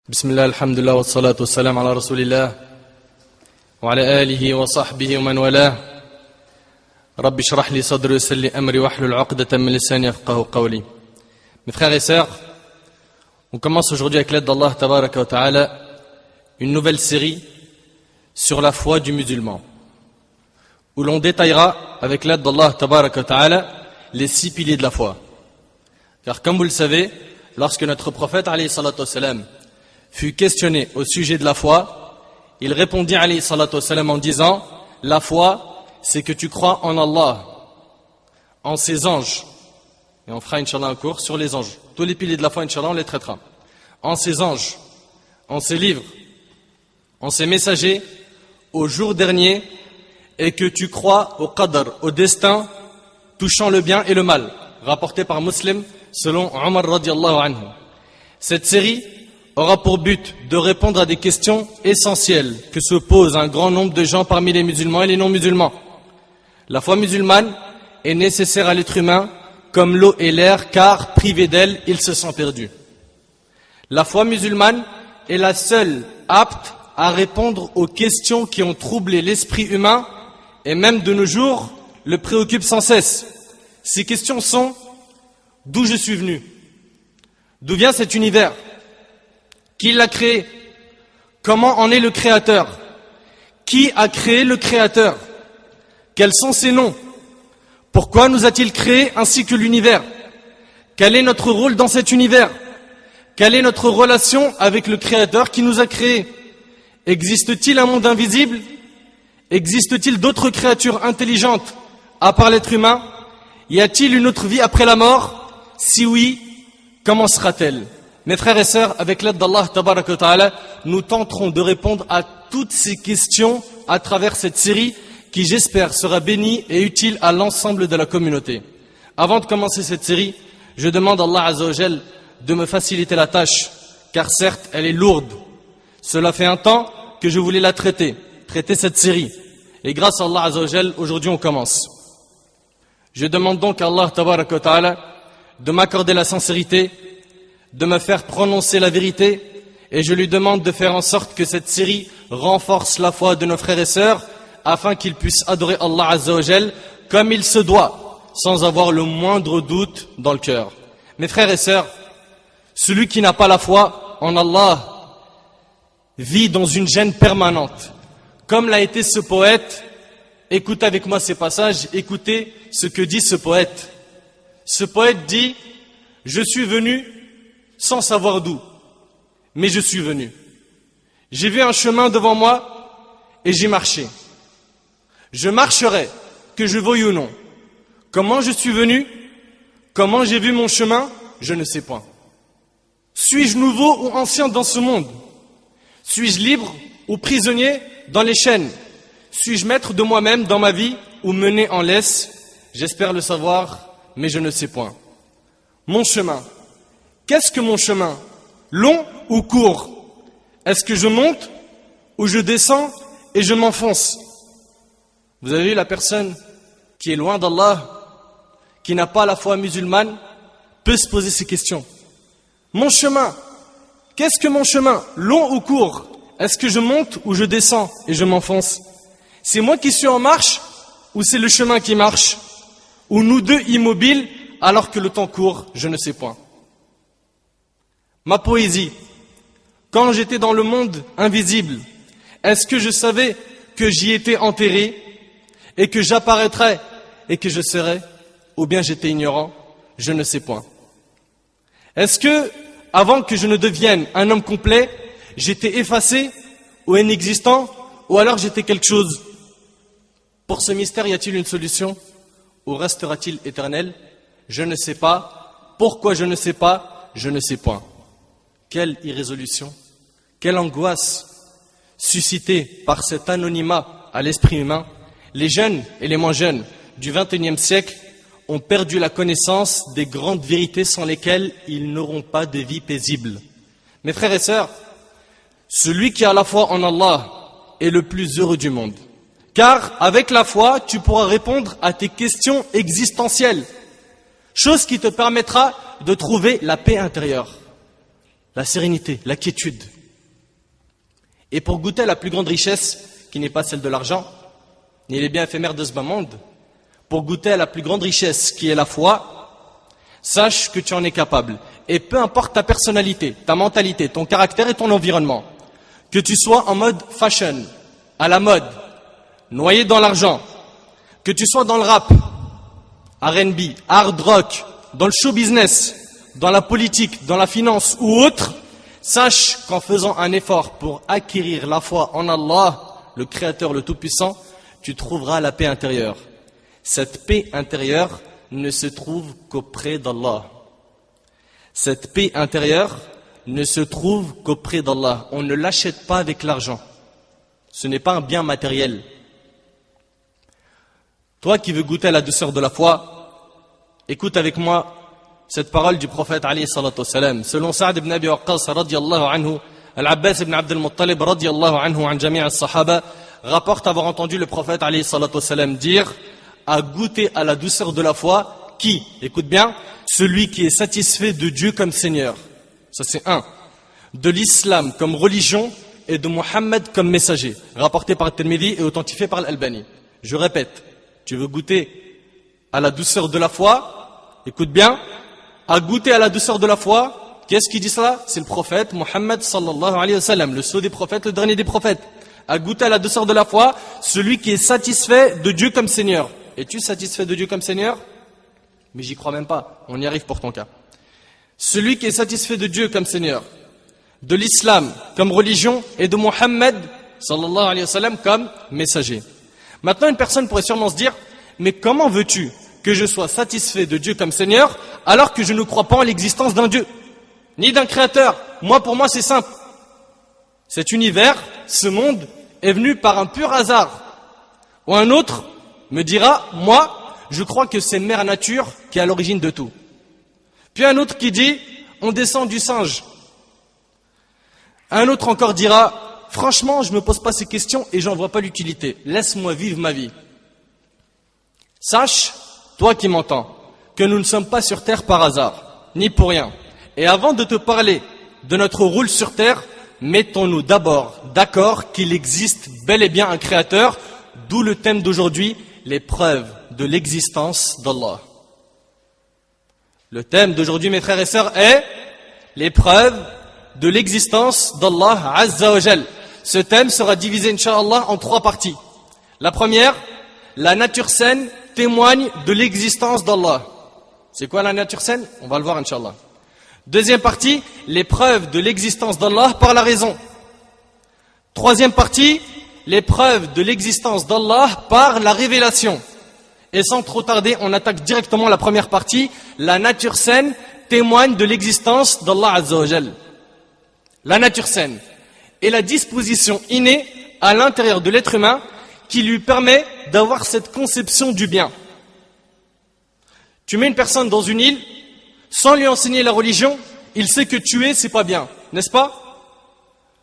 بسم الله الحمد لله والصلاة والسلام على رسول الله وعلى آله وصحبه ومن والاه رب اشرح لي صدري ويسر لي أمري واحلل عقدة من لساني يفقهوا قولي. Mes frères et sœurs, on commence aujourd'hui avec l'aide d'Allah Tabaraka wa Ta'ala une nouvelle série sur la foi du musulman où l'on détaillera avec l'aide d'Allah Tabaraka wa Ta'ala les 6 piliers de la foi. Car comme vous le savez, lorsque notre prophète alayhi salatu wassalam fut questionné au sujet de la foi, il répondit alayhi salatu wassalam en disant: la foi, c'est que tu crois en Allah, en ses anges, et on fera Inch'Allah un cours sur les anges. Tous les piliers de la foi, Inch'Allah, on les traitera. En ses anges, en ses livres, en ses messagers, au jour dernier, et que tu crois au qadr, au destin, touchant le bien et le mal, rapporté par Muslim, selon Omar radiallahu anhu. Cette série aura pour but de répondre à des questions essentielles que se posent un grand nombre de gens parmi les musulmans et les non-musulmans. La foi musulmane est nécessaire à l'être humain comme l'eau et l'air, car privé d'elle, il se sent perdu. La foi musulmane est la seule apte à répondre aux questions qui ont troublé l'esprit humain et même de nos jours le préoccupent sans cesse. Ces questions sont: d'où je suis venu? D'où vient cet univers? Qui l'a créé? Comment en est le créateur? Qui a créé le créateur? Quels sont ses noms? Pourquoi nous a-t-il créé ainsi que l'univers? Quel est notre rôle dans cet univers? Quelle est notre relation avec le créateur qui nous a créés? Existe-t-il un monde invisible? Existe-t-il d'autres créatures intelligentes à part l'être humain? Y a-t-il une autre vie après la mort? Si oui, comment sera-t-elle? Mes frères et sœurs, avec l'aide d'Allah Tabaraka wa Ta'ala, nous tenterons de répondre à toutes ces questions à travers cette série qui, j'espère, sera bénie et utile à l'ensemble de la communauté. Avant de commencer cette série, je demande à Allah Azza wa Jal de me faciliter la tâche, car certes, elle est lourde. Cela fait un temps que je voulais la traiter cette série. Et grâce à Allah Azza wa Jal, aujourd'hui on commence. Je demande donc à Allah Tabaraka wa Ta'ala de m'accorder la sincérité, de me faire prononcer la vérité, et je lui demande de faire en sorte que cette série renforce la foi de nos frères et sœurs afin qu'ils puissent adorer Allah Azza wa Jal comme il se doit, sans avoir le moindre doute dans le cœur. Mes frères et sœurs, celui qui n'a pas la foi en Allah vit dans une gêne permanente, comme l'a été ce poète. Écoutez avec moi ces passages, écoutez ce que dit ce poète. Ce poète dit: je suis venu sans savoir d'où, mais je suis venu. J'ai vu un chemin devant moi et j'ai marché. Je marcherai, que je veuille ou non. Comment je suis venu? Comment j'ai vu mon chemin? Je ne sais point. Suis-je nouveau ou ancien dans ce monde? Suis-je libre ou prisonnier dans les chaînes? Suis-je maître de moi-même dans ma vie ou mené en laisse? J'espère le savoir, mais je ne sais point. Mon chemin. Qu'est-ce que mon chemin? Long ou court? Est-ce que je monte ou je descends et je m'enfonce? Vous avez vu la personne qui est loin d'Allah, qui n'a pas la foi musulmane, peut se poser ces questions. Mon chemin. Qu'est-ce que mon chemin? Long ou court? Est-ce que je monte ou je descends et je m'enfonce? C'est moi qui suis en marche ou c'est le chemin qui marche? Ou nous deux immobiles alors que le temps court? Je ne sais point. Ma poésie. Quand j'étais dans le monde invisible, est-ce que je savais que j'y étais enterré et que j'apparaîtrais et que je serais? Ou bien j'étais ignorant? Je ne sais point. Est-ce que, avant que je ne devienne un homme complet, j'étais effacé ou inexistant, ou alors j'étais quelque chose? Pour ce mystère, y a-t-il une solution? Ou restera-t-il éternel? Je ne sais pas. Pourquoi je ne sais pas? Je ne sais point. Quelle irrésolution, quelle angoisse suscitée par cet anonymat à l'esprit humain. Les jeunes et les moins jeunes du XXIe siècle ont perdu la connaissance des grandes vérités sans lesquelles ils n'auront pas de vie paisible. Mes frères et sœurs, celui qui a la foi en Allah est le plus heureux du monde. Car avec la foi, tu pourras répondre à tes questions existentielles, chose qui te permettra de trouver la paix intérieure. la sérénité, la quiétude. Et pour goûter à la plus grande richesse, qui n'est pas celle de l'argent, ni les biens éphémères de ce bas monde, pour goûter à la plus grande richesse, qui est la foi, sache que tu en es capable. Et peu importe ta personnalité, ta mentalité, ton caractère et ton environnement, que tu sois en mode fashion, à la mode, noyé dans l'argent, que tu sois dans le rap, R&B, hard rock, dans le show business, dans la politique, dans la finance ou autre, sache qu'en faisant un effort pour acquérir la foi en Allah, le Créateur, le Tout-Puissant, tu trouveras la paix intérieure. Cette paix intérieure ne se trouve qu'auprès d'Allah. Cette paix intérieure ne se trouve qu'auprès d'Allah. On ne l'achète pas avec l'argent. Ce n'est pas un bien matériel. Toi qui veux goûter à la douceur de la foi, écoute avec moi cette parole du prophète alayhi salatu wassalam. Selon Sa'd ibn Abi Waqqas radiyallahu anhu, Al-Abbas ibn Abd al-Muttalib radiyallahu anhu an jami' al-Sahaba rapporte avoir entendu le prophète alayhi salatu wassalam dire à goûter à la douceur de la foi qui, écoute bien, celui qui est satisfait de Dieu comme Seigneur. Ça c'est un. De l'islam comme religion et de Mohammed comme messager. Rapporté par Tirmidhi et authentifié par l'Albani. Je répète, tu veux goûter à la douceur de la foi? Écoute bien, à goûter à la douceur de la foi. Qu'est-ce qui dit cela? C'est le prophète Mohammed sallallahu alayhi wa sallam, le sceau des prophètes, le dernier des prophètes. À goûter à la douceur de la foi, celui qui est satisfait de Dieu comme Seigneur. Es-tu satisfait de Dieu comme Seigneur? Mais j'y crois même pas, on y arrive pour ton cas. Celui qui est satisfait de Dieu comme Seigneur, de l'islam comme religion et de Mohammed sallallahu alayhi wa sallam comme messager. Maintenant une personne pourrait sûrement se dire, mais comment veux-tu que je sois satisfait de Dieu comme Seigneur alors que je ne crois pas en l'existence d'un Dieu ni d'un créateur? Pour moi c'est simple. Cet univers, ce monde, est venu par un pur hasard. Ou un autre me dira, moi, je crois que c'est Mère Nature qui est à l'origine de tout. Puis un autre qui dit, on descend du singe. Un autre encore dira, franchement, je ne me pose pas ces questions et j'en vois pas l'utilité. Laisse-moi vivre ma vie. Sache, toi qui m'entends, que nous ne sommes pas sur terre par hasard, ni pour rien. Et avant de te parler de notre rôle sur terre, mettons-nous d'abord d'accord qu'il existe bel et bien un créateur, d'où le thème d'aujourd'hui, les preuves de l'existence d'Allah. Le thème d'aujourd'hui, mes frères et sœurs, est les preuves de l'existence d'Allah Azza wa Jal. Ce thème sera divisé, Inch'Allah, en 3 parties. La première, la nature saine témoigne de l'existence d'Allah. C'est quoi la nature saine? On va le voir, Inch'Allah. Deuxième partie, les preuves de l'existence d'Allah par la raison. Troisième partie, les preuves de l'existence d'Allah par la révélation. Et sans trop tarder, on attaque directement la première partie. La nature saine témoigne de l'existence d'Allah Azza wa Jal. La nature saine est la disposition innée à l'intérieur de l'être humain qui lui permet d'avoir cette conception du bien. Tu mets une personne dans une île, sans lui enseigner la religion, il sait que tuer, c'est pas bien, n'est-ce pas?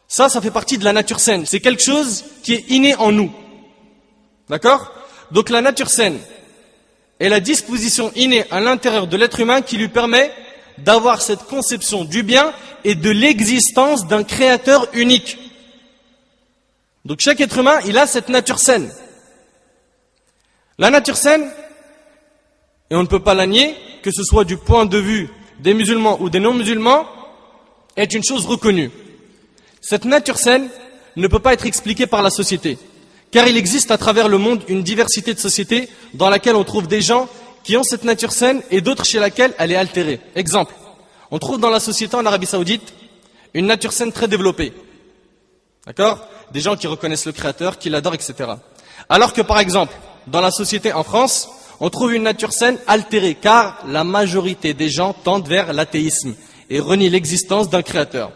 Ça fait partie de la nature saine. C'est quelque chose qui est inné en nous. D'accord? Donc la nature saine est la disposition innée à l'intérieur de l'être humain qui lui permet d'avoir cette conception du bien et de l'existence d'un créateur unique. Donc chaque être humain, il a cette nature saine. La nature saine, et on ne peut pas la nier, que ce soit du point de vue des musulmans ou des non-musulmans, est une chose reconnue. Cette nature saine ne peut pas être expliquée par la société, car il existe à travers le monde une diversité de sociétés dans laquelle on trouve des gens qui ont cette nature saine et d'autres chez laquelle elle est altérée. Exemple, on trouve dans la société en Arabie Saoudite une nature saine très développée. D'accord? Des gens qui reconnaissent le Créateur, qui l'adorent, etc. Alors que par exemple, dans la société en France, on trouve une nature saine altérée, car la majorité des gens tendent vers l'athéisme et renient l'existence d'un créateur.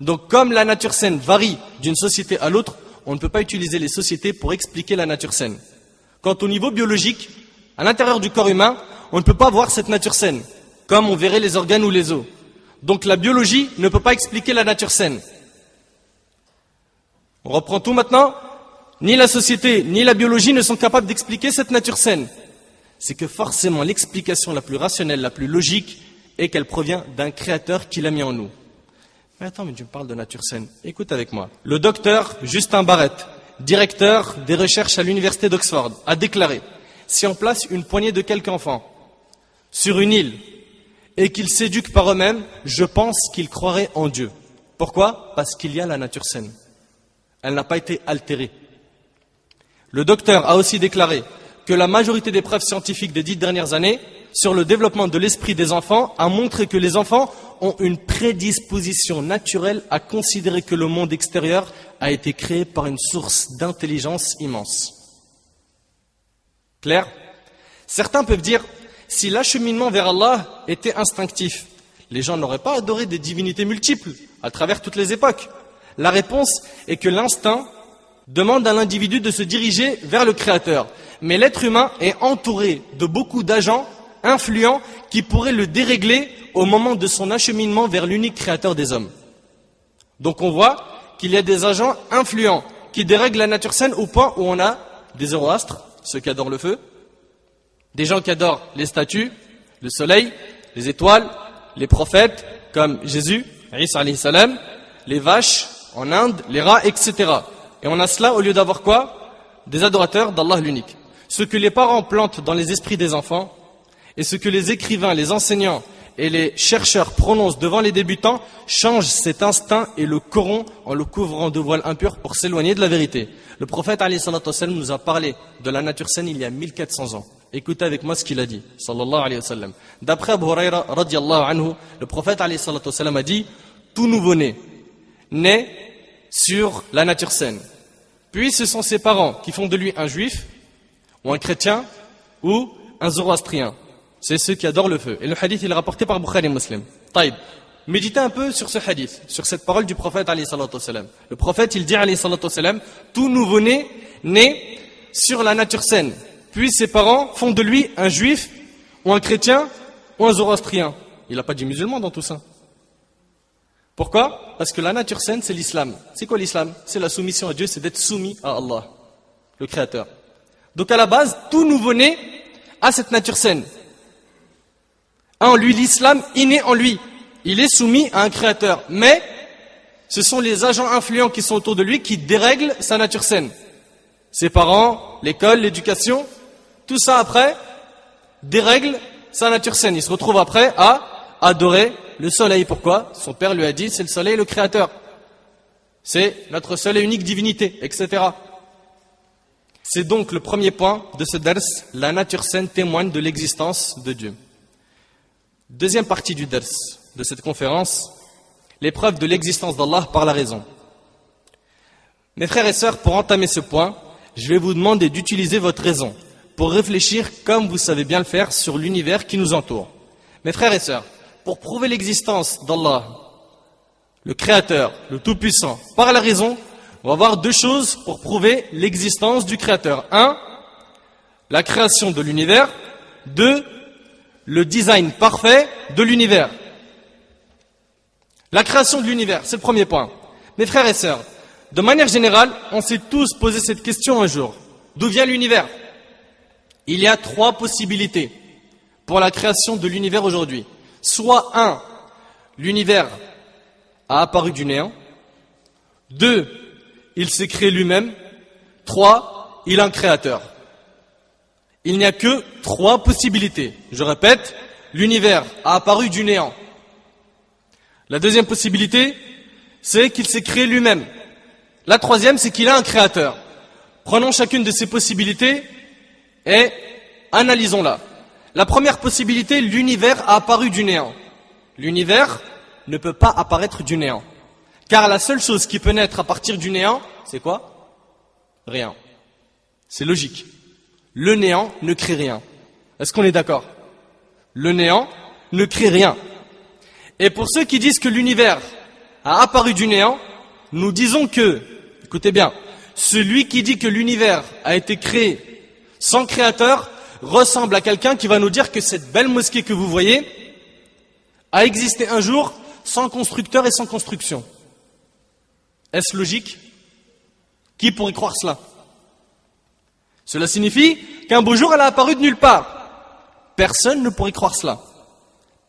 Donc comme la nature saine varie d'une société à l'autre, on ne peut pas utiliser les sociétés pour expliquer la nature saine. Quant au niveau biologique, à l'intérieur du corps humain, on ne peut pas voir cette nature saine, comme on verrait les organes ou les os. Donc la biologie ne peut pas expliquer la nature saine. On reprend tout maintenant. Ni la société, ni la biologie ne sont capables d'expliquer cette nature saine. C'est que forcément l'explication la plus rationnelle, la plus logique, est qu'elle provient d'un créateur qui l'a mis en nous. Mais attends, mais tu me parles de nature saine. Écoute avec moi. Le docteur Justin Barrett, directeur des recherches à l'université d'Oxford, a déclaré: si on place une poignée de quelques enfants sur une île et qu'ils s'éduquent par eux-mêmes, je pense qu'ils croiraient en Dieu. Pourquoi? Parce qu'il y a la nature saine. Elle n'a pas été altérée. Le docteur a aussi déclaré que la majorité des preuves scientifiques des 10 dernières années sur le développement de l'esprit des enfants a montré que les enfants ont une prédisposition naturelle à considérer que le monde extérieur a été créé par une source d'intelligence immense. Clair? Certains peuvent dire, si l'acheminement vers Allah était instinctif, les gens n'auraient pas adoré des divinités multiples à travers toutes les époques. La réponse est que l'instinct demande à l'individu de se diriger vers le Créateur. Mais l'être humain est entouré de beaucoup d'agents influents qui pourraient le dérégler au moment de son acheminement vers l'unique Créateur des hommes. Donc on voit qu'il y a des agents influents qui dérèglent la nature saine au point où on a des zoroastres, ceux qui adorent le feu, des gens qui adorent les statues, le soleil, les étoiles, les prophètes comme Jésus, Isa alayhi salam, les vaches en Inde, les rats, etc. Et on a cela au lieu d'avoir quoi? Des adorateurs d'Allah l'unique. Ce que les parents plantent dans les esprits des enfants et ce que les écrivains, les enseignants et les chercheurs prononcent devant les débutants change cet instinct et le corrompt en le couvrant de voiles impurs pour s'éloigner de la vérité. Le prophète alayhi salatu wassalam nous a parlé de la nature saine il y a 1400 ans. Écoutez avec moi ce qu'il a dit, sallallahu alayhi wa sallam. D'après Abu Huraira radiyallahu anhu, le prophète alayhi salatu wassalam a dit: tout nouveau-né naît sur la nature saine. Puis ce sont ses parents qui font de lui un juif, ou un chrétien, ou un zoroastrien. C'est ceux qui adorent le feu. Et le hadith, il est rapporté par Bukhari et Muslim. Taïb. Méditez un peu sur ce hadith, sur cette parole du prophète alayhi salatu wassalam. Le prophète, il dit alayhi salatu wassalam: tout nouveau-né naît sur la nature saine. Puis ses parents font de lui un juif, ou un chrétien, ou un zoroastrien. Il n'a pas dit musulman dans tout ça. Pourquoi? Parce que la nature saine, c'est l'islam. C'est quoi l'islam? C'est la soumission à Dieu, c'est d'être soumis à Allah, le Créateur. Donc à la base, tout nouveau-né a cette nature saine. En lui, l'islam inné en lui. Il est soumis à un Créateur. Mais ce sont les agents influents qui sont autour de lui qui dérèglent sa nature saine. Ses parents, l'école, l'éducation, tout ça après dérègle sa nature saine. Il se retrouve après à adorer le soleil. Pourquoi? Son père lui a dit: c'est le soleil le Créateur. C'est notre seule et unique divinité, etc. C'est donc le premier point de ce ders. La nature saine témoigne de l'existence de Dieu. Deuxième partie du ders de cette conférence, l'épreuve de l'existence d'Allah par la raison. Mes frères et sœurs, pour entamer ce point, je vais vous demander d'utiliser votre raison pour réfléchir comme vous savez bien le faire sur l'univers qui nous entoure. Mes frères et sœurs, pour prouver l'existence d'Allah, le Créateur, le Tout-Puissant, par la raison, on va voir deux choses pour prouver l'existence du Créateur. 1, la création de l'univers. 2, le design parfait de l'univers. La création de l'univers, c'est le premier point. Mes frères et sœurs, de manière générale, on s'est tous posé cette question un jour. D'où vient l'univers? Il y a 3 possibilités pour la création de l'univers aujourd'hui. Soit 1, l'univers a apparu du néant. 2, il s'est créé lui-même. 3, il a un créateur. Il n'y a que 3 possibilités. Je répète, l'univers a apparu du néant. La deuxième possibilité, c'est qu'il s'est créé lui-même. La troisième, c'est qu'il a un créateur. Prenons chacune de ces possibilités et analysons-la. La première possibilité, l'univers a apparu du néant. L'univers ne peut pas apparaître du néant. Car la seule chose qui peut naître à partir du néant, c'est quoi? Rien. C'est logique. Le néant ne crée rien. Est-ce qu'on est d'accord? Le néant ne crée rien. Et pour ceux qui disent que l'univers a apparu du néant, nous disons que, écoutez bien, celui qui dit que l'univers a été créé sans créateur ressemble à quelqu'un qui va nous dire que cette belle mosquée que vous voyez a existé un jour sans constructeur et sans construction. Est-ce logique? Qui pourrait croire cela? Cela signifie qu'un beau jour elle a apparu de nulle part. Personne ne pourrait croire cela.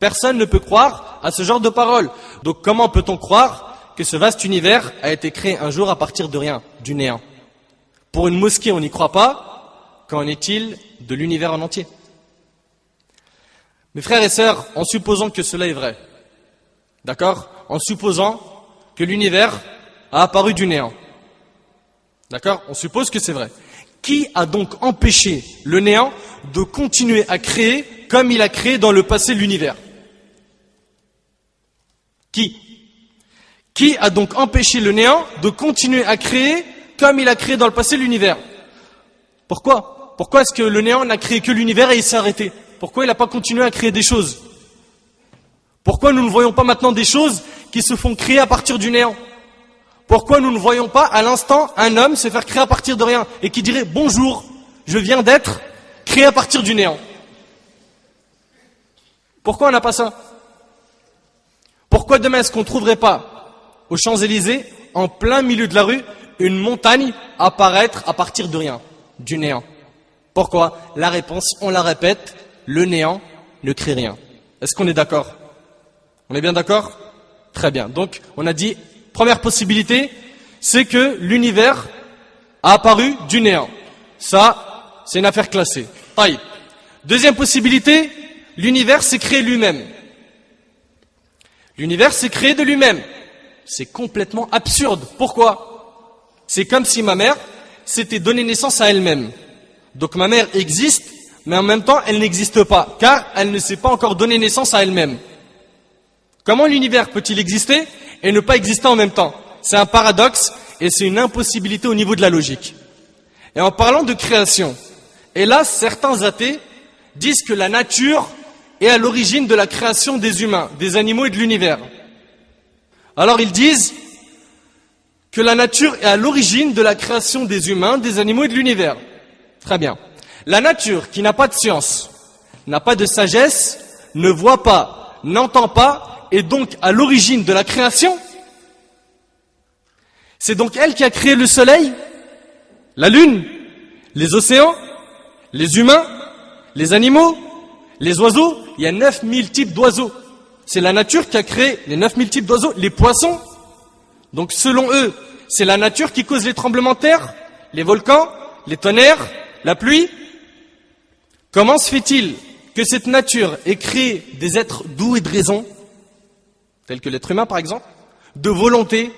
Personne ne peut croire à ce genre de paroles. Donc comment peut-on croire que ce vaste univers a été créé un jour à partir de rien, du néant? Pour une mosquée, on n'y croit pas. Qu'en est-il de l'univers en entier? Mes frères et sœurs, en supposant que cela est vrai, d'accord? En supposant que l'univers a apparu du néant, d'accord? On suppose que c'est vrai. Qui a donc empêché le néant de continuer à créer comme il a créé dans le passé l'univers? Qui a donc empêché le néant de continuer à créer comme il a créé dans le passé l'univers? Pourquoi? Pourquoi est-ce que le néant n'a créé que l'univers et il s'est arrêté? Pourquoi il n'a pas continué à créer des choses? Pourquoi nous ne voyons pas maintenant des choses qui se font créer à partir du néant? Pourquoi nous ne voyons pas à l'instant un homme se faire créer à partir de rien et qui dirait bonjour, je viens d'être créé à partir du néant? Pourquoi on n'a pas ça? Pourquoi demain est-ce qu'on ne trouverait pas aux Champs-Élysées, en plein milieu de la rue, une montagne apparaître à partir de rien, du néant? Pourquoi? La réponse, on la répète, le néant ne crée rien. Est-ce qu'on est d'accord? On est bien d'accord? Très bien. Donc, on a dit, première possibilité, c'est que l'univers a apparu du néant. Ça, c'est une affaire classée. Taïb. Deuxième possibilité, l'univers s'est créé lui-même. L'univers s'est créé de lui-même. C'est complètement absurde. Pourquoi? C'est comme si ma mère s'était donné naissance à elle-même. Donc ma mère existe, mais en même temps, elle n'existe pas, car elle ne s'est pas encore donné naissance à elle-même. Comment l'univers peut-il exister et ne pas exister en même temps? C'est un paradoxe et c'est une impossibilité au niveau de la logique. Et en parlant de création, hélas, certains athées disent que la nature est à l'origine de la création des humains, des animaux et de l'univers. Alors ils disent que la nature est à l'origine de la création des humains, des animaux et de l'univers. Très bien. La nature, qui n'a pas de science, n'a pas de sagesse, ne voit pas, n'entend pas, est donc à l'origine de la création. C'est donc elle qui a créé le soleil, la lune, les océans, les humains, les animaux, les oiseaux. Il y a 9000 types d'oiseaux. C'est la nature qui a créé les 9000 types d'oiseaux, les poissons. Donc selon eux, c'est la nature qui cause les tremblements de terre, les volcans, les tonnerres, la pluie. Comment se fait-il que cette nature ait créé des êtres doués de raison, tels que l'être humain par exemple, de volonté,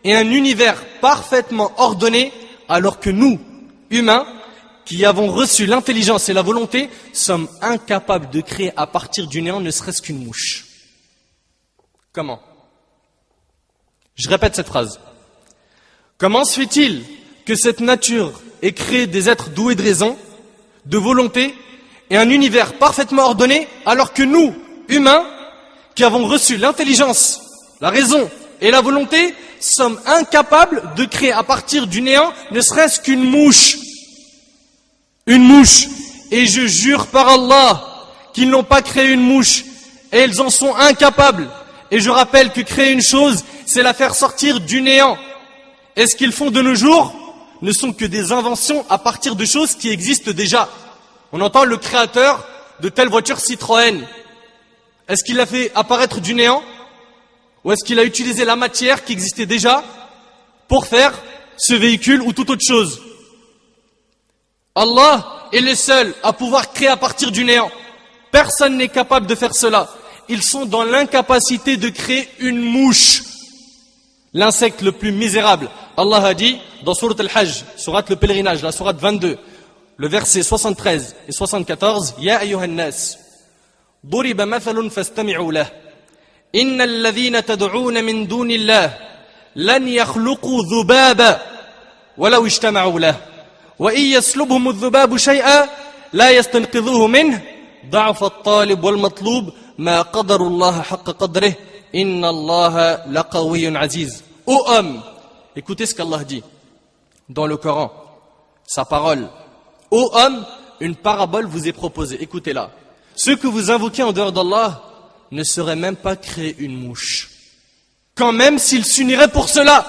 et un univers parfaitement ordonné, alors que nous, humains, qui avons reçu l'intelligence et la volonté, sommes incapables de créer à partir du néant ne serait-ce qu'une mouche? Comment? Je répète cette phrase. Comment se fait-il que cette nature ait créé des êtres doués de raison, de volonté, et un univers parfaitement ordonné, alors que nous, humains, qui avons reçu l'intelligence, la raison et la volonté, sommes incapables de créer à partir du néant ne serait-ce qu'une mouche? Une mouche. Et je jure par Allah qu'ils n'ont pas créé une mouche, et ils en sont incapables. Et je rappelle que créer une chose, c'est la faire sortir du néant. Et ce qu'ils font de nos jours ne sont que des inventions à partir de choses qui existent déjà. On entend le créateur de telle voiture Citroën. Est-ce qu'il l'a fait apparaître du néant? Ou est-ce qu'il a utilisé la matière qui existait déjà pour faire ce véhicule ou toute autre chose? Allah est le seul à pouvoir créer à partir du néant. Personne n'est capable de faire cela. Ils sont dans l'incapacité de créer une mouche, l'insecte le plus misérable. Allah a dit dans sourate Al-Hajj, sourate le pèlerinage, la sourate 22, le verset 73 et 74, Ya ayyuhan nas, duriba mathalun fastami'u lah, innal ladhina tad'una min dunillah, lan yakhluqu dhubaba, walau ijtama'u lah, wa in yaslubhum adh-dhubabu shay'an, la yastanqidhuhu minhu, ضعف الطالب والمطلوب ما قدر الله حق قدره إن الله لقوي عزيز. Ô homme, écoutez ce qu'Allah dit dans le Coran, sa parole. Ô homme, une parabole vous est proposée, écoutez-la. Ceux que vous invoquez en dehors d'Allah ne sauraient même pas créer une mouche. Quand même s'ils s'uniraient pour cela,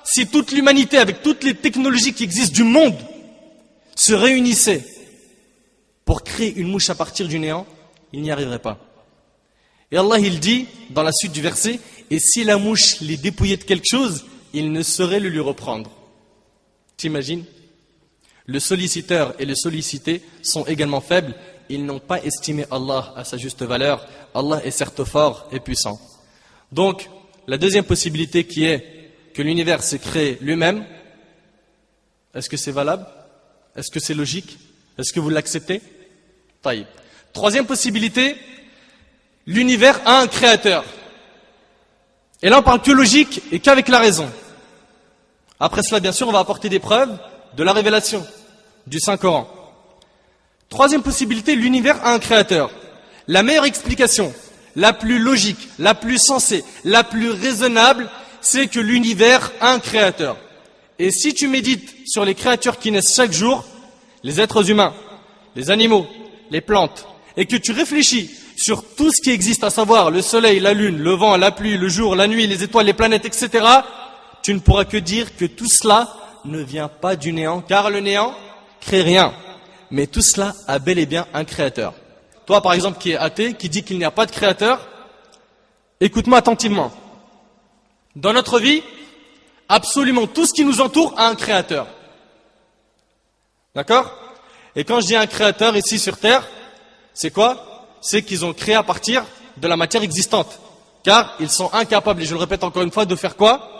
si toute l'humanité avec toutes les technologies qui existent du monde se réunissait pour créer une mouche à partir du néant, il n'y arriverait pas. Et Allah il dit dans la suite du verset, et si la mouche les dépouillait de quelque chose, il ne saurait le lui reprendre. T'imagines? Le solliciteur et le sollicité sont également faibles, ils n'ont pas estimé Allah à sa juste valeur. Allah est certes fort et puissant. Donc, la deuxième possibilité qui est que l'univers s'est créé lui-même, est-ce que c'est valable? Est-ce que c'est logique? Est-ce que vous l'acceptez? Taïb. Troisième possibilité, l'univers a un créateur. Et là on parle que logique et qu'avec la raison. Après cela, bien sûr, on va apporter des preuves de la révélation du Saint-Coran. Troisième possibilité, l'univers a un créateur. La meilleure explication, la plus logique, la plus sensée, la plus raisonnable, c'est que l'univers a un créateur. Et si tu médites sur les créatures qui naissent chaque jour, les êtres humains, les animaux, les plantes, et que tu réfléchis sur tout ce qui existe, à savoir le soleil, la lune, le vent, la pluie, le jour, la nuit, les étoiles, les planètes, etc., tu ne pourras que dire que tout cela ne vient pas du néant, car le néant crée rien. Mais tout cela a bel et bien un créateur. Toi, par exemple, qui es athée, qui dit qu'il n'y a pas de créateur, écoute-moi attentivement. Dans notre vie, absolument tout ce qui nous entoure a un créateur. D'accord? Et quand je dis un créateur ici sur Terre, c'est quoi? C'est qu'ils ont créé à partir de la matière existante. Car ils sont incapables, et je le répète encore une fois, de faire quoi?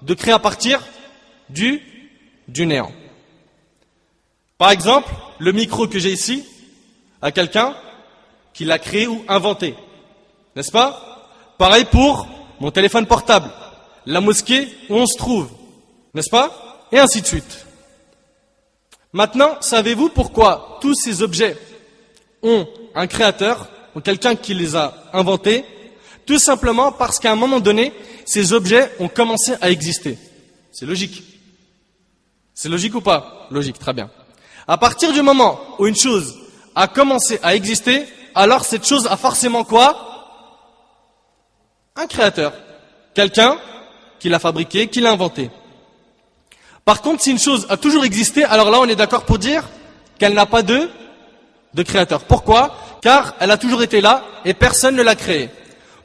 De créer à partir du néant. Par exemple, le micro que j'ai ici, à quelqu'un qui l'a créé ou inventé. N'est-ce pas? Pareil pour mon téléphone portable, la mosquée où on se trouve. N'est-ce pas? Et ainsi de suite. Maintenant, savez-vous pourquoi tous ces objets ont un créateur, ou quelqu'un qui les a inventés? Tout simplement parce qu'à un moment donné, ces objets ont commencé à exister. C'est logique. C'est logique ou pas? Logique, très bien. À partir du moment où une chose a commencé à exister, alors cette chose a forcément quoi? Un créateur. Quelqu'un qui l'a fabriqué, qui l'a inventé. Par contre, si une chose a toujours existé, alors là on est d'accord pour dire qu'elle n'a pas de créateur. Pourquoi? Car elle a toujours été là et personne ne l'a créée.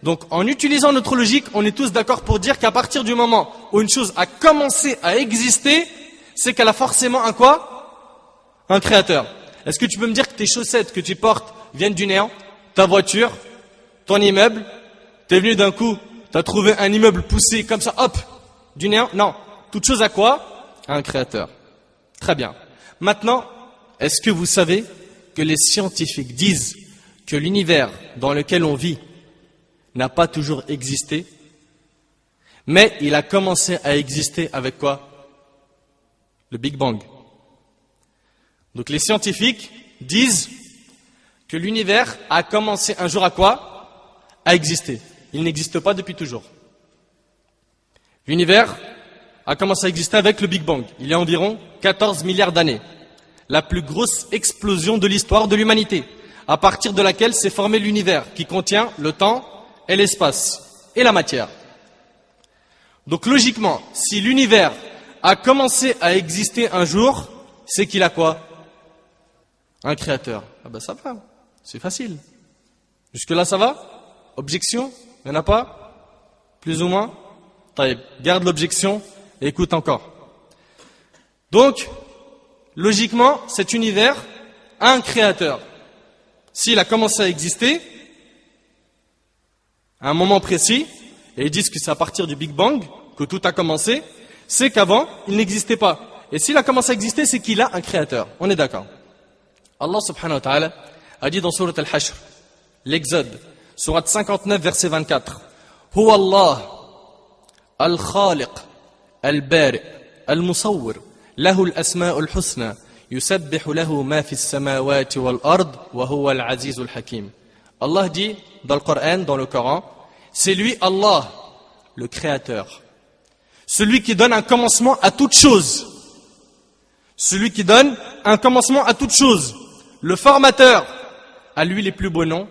Donc en utilisant notre logique, on est tous d'accord pour dire qu'à partir du moment où une chose a commencé à exister, c'est qu'elle a forcément un quoi? Un créateur. Est-ce que tu peux me dire que tes chaussettes que tu portes viennent du néant? Ta voiture, ton immeuble, t'es venu d'un coup, t'as trouvé un immeuble poussé comme ça, hop, du néant? Non. Toute chose à quoi? À un créateur. Très bien. Maintenant, est-ce que vous savez que les scientifiques disent que l'univers dans lequel on vit n'a pas toujours existé, mais il a commencé à exister avec quoi? Le Big Bang. Donc les scientifiques disent que l'univers a commencé un jour à quoi? À exister. Il n'existe pas depuis toujours. L'univers a commencé à exister avec le Big Bang, il y a environ 14 milliards d'années. La plus grosse explosion de l'histoire de l'humanité, à partir de laquelle s'est formé l'univers, qui contient le temps et l'espace, et la matière. Donc logiquement, si l'univers a commencé à exister un jour, c'est qu'il a quoi? Un créateur. Ah ben ça va, c'est facile. Jusque-là ça va? Objection? Il n'y en a pas? Plus ou moins? Taïb, garde l'objection et écoute encore. Donc, logiquement, cet univers a un créateur. S'il a commencé à exister, à un moment précis, et ils disent que c'est à partir du Big Bang que tout a commencé, c'est qu'avant, il n'existait pas. Et s'il a commencé à exister, c'est qu'il a un créateur. On est d'accord. Allah subhanahu wa ta'ala a dit dans Surat Al-Hashr, l'Exode, Surat 59, verset 24, « Huwa Allah, al-Khaliq, al-Bari, al-Musawwir, lahu al-asma'u al-husna, yusabbihu lahu ma fi as-samawati wal-ard, wa huwa al-aziz al-hakim. » Allah dit dans le Coran, c'est lui Allah, le créateur. Celui qui donne un commencement à toute chose. Celui qui donne un commencement à toute chose. Le formateur, à lui les plus beaux noms.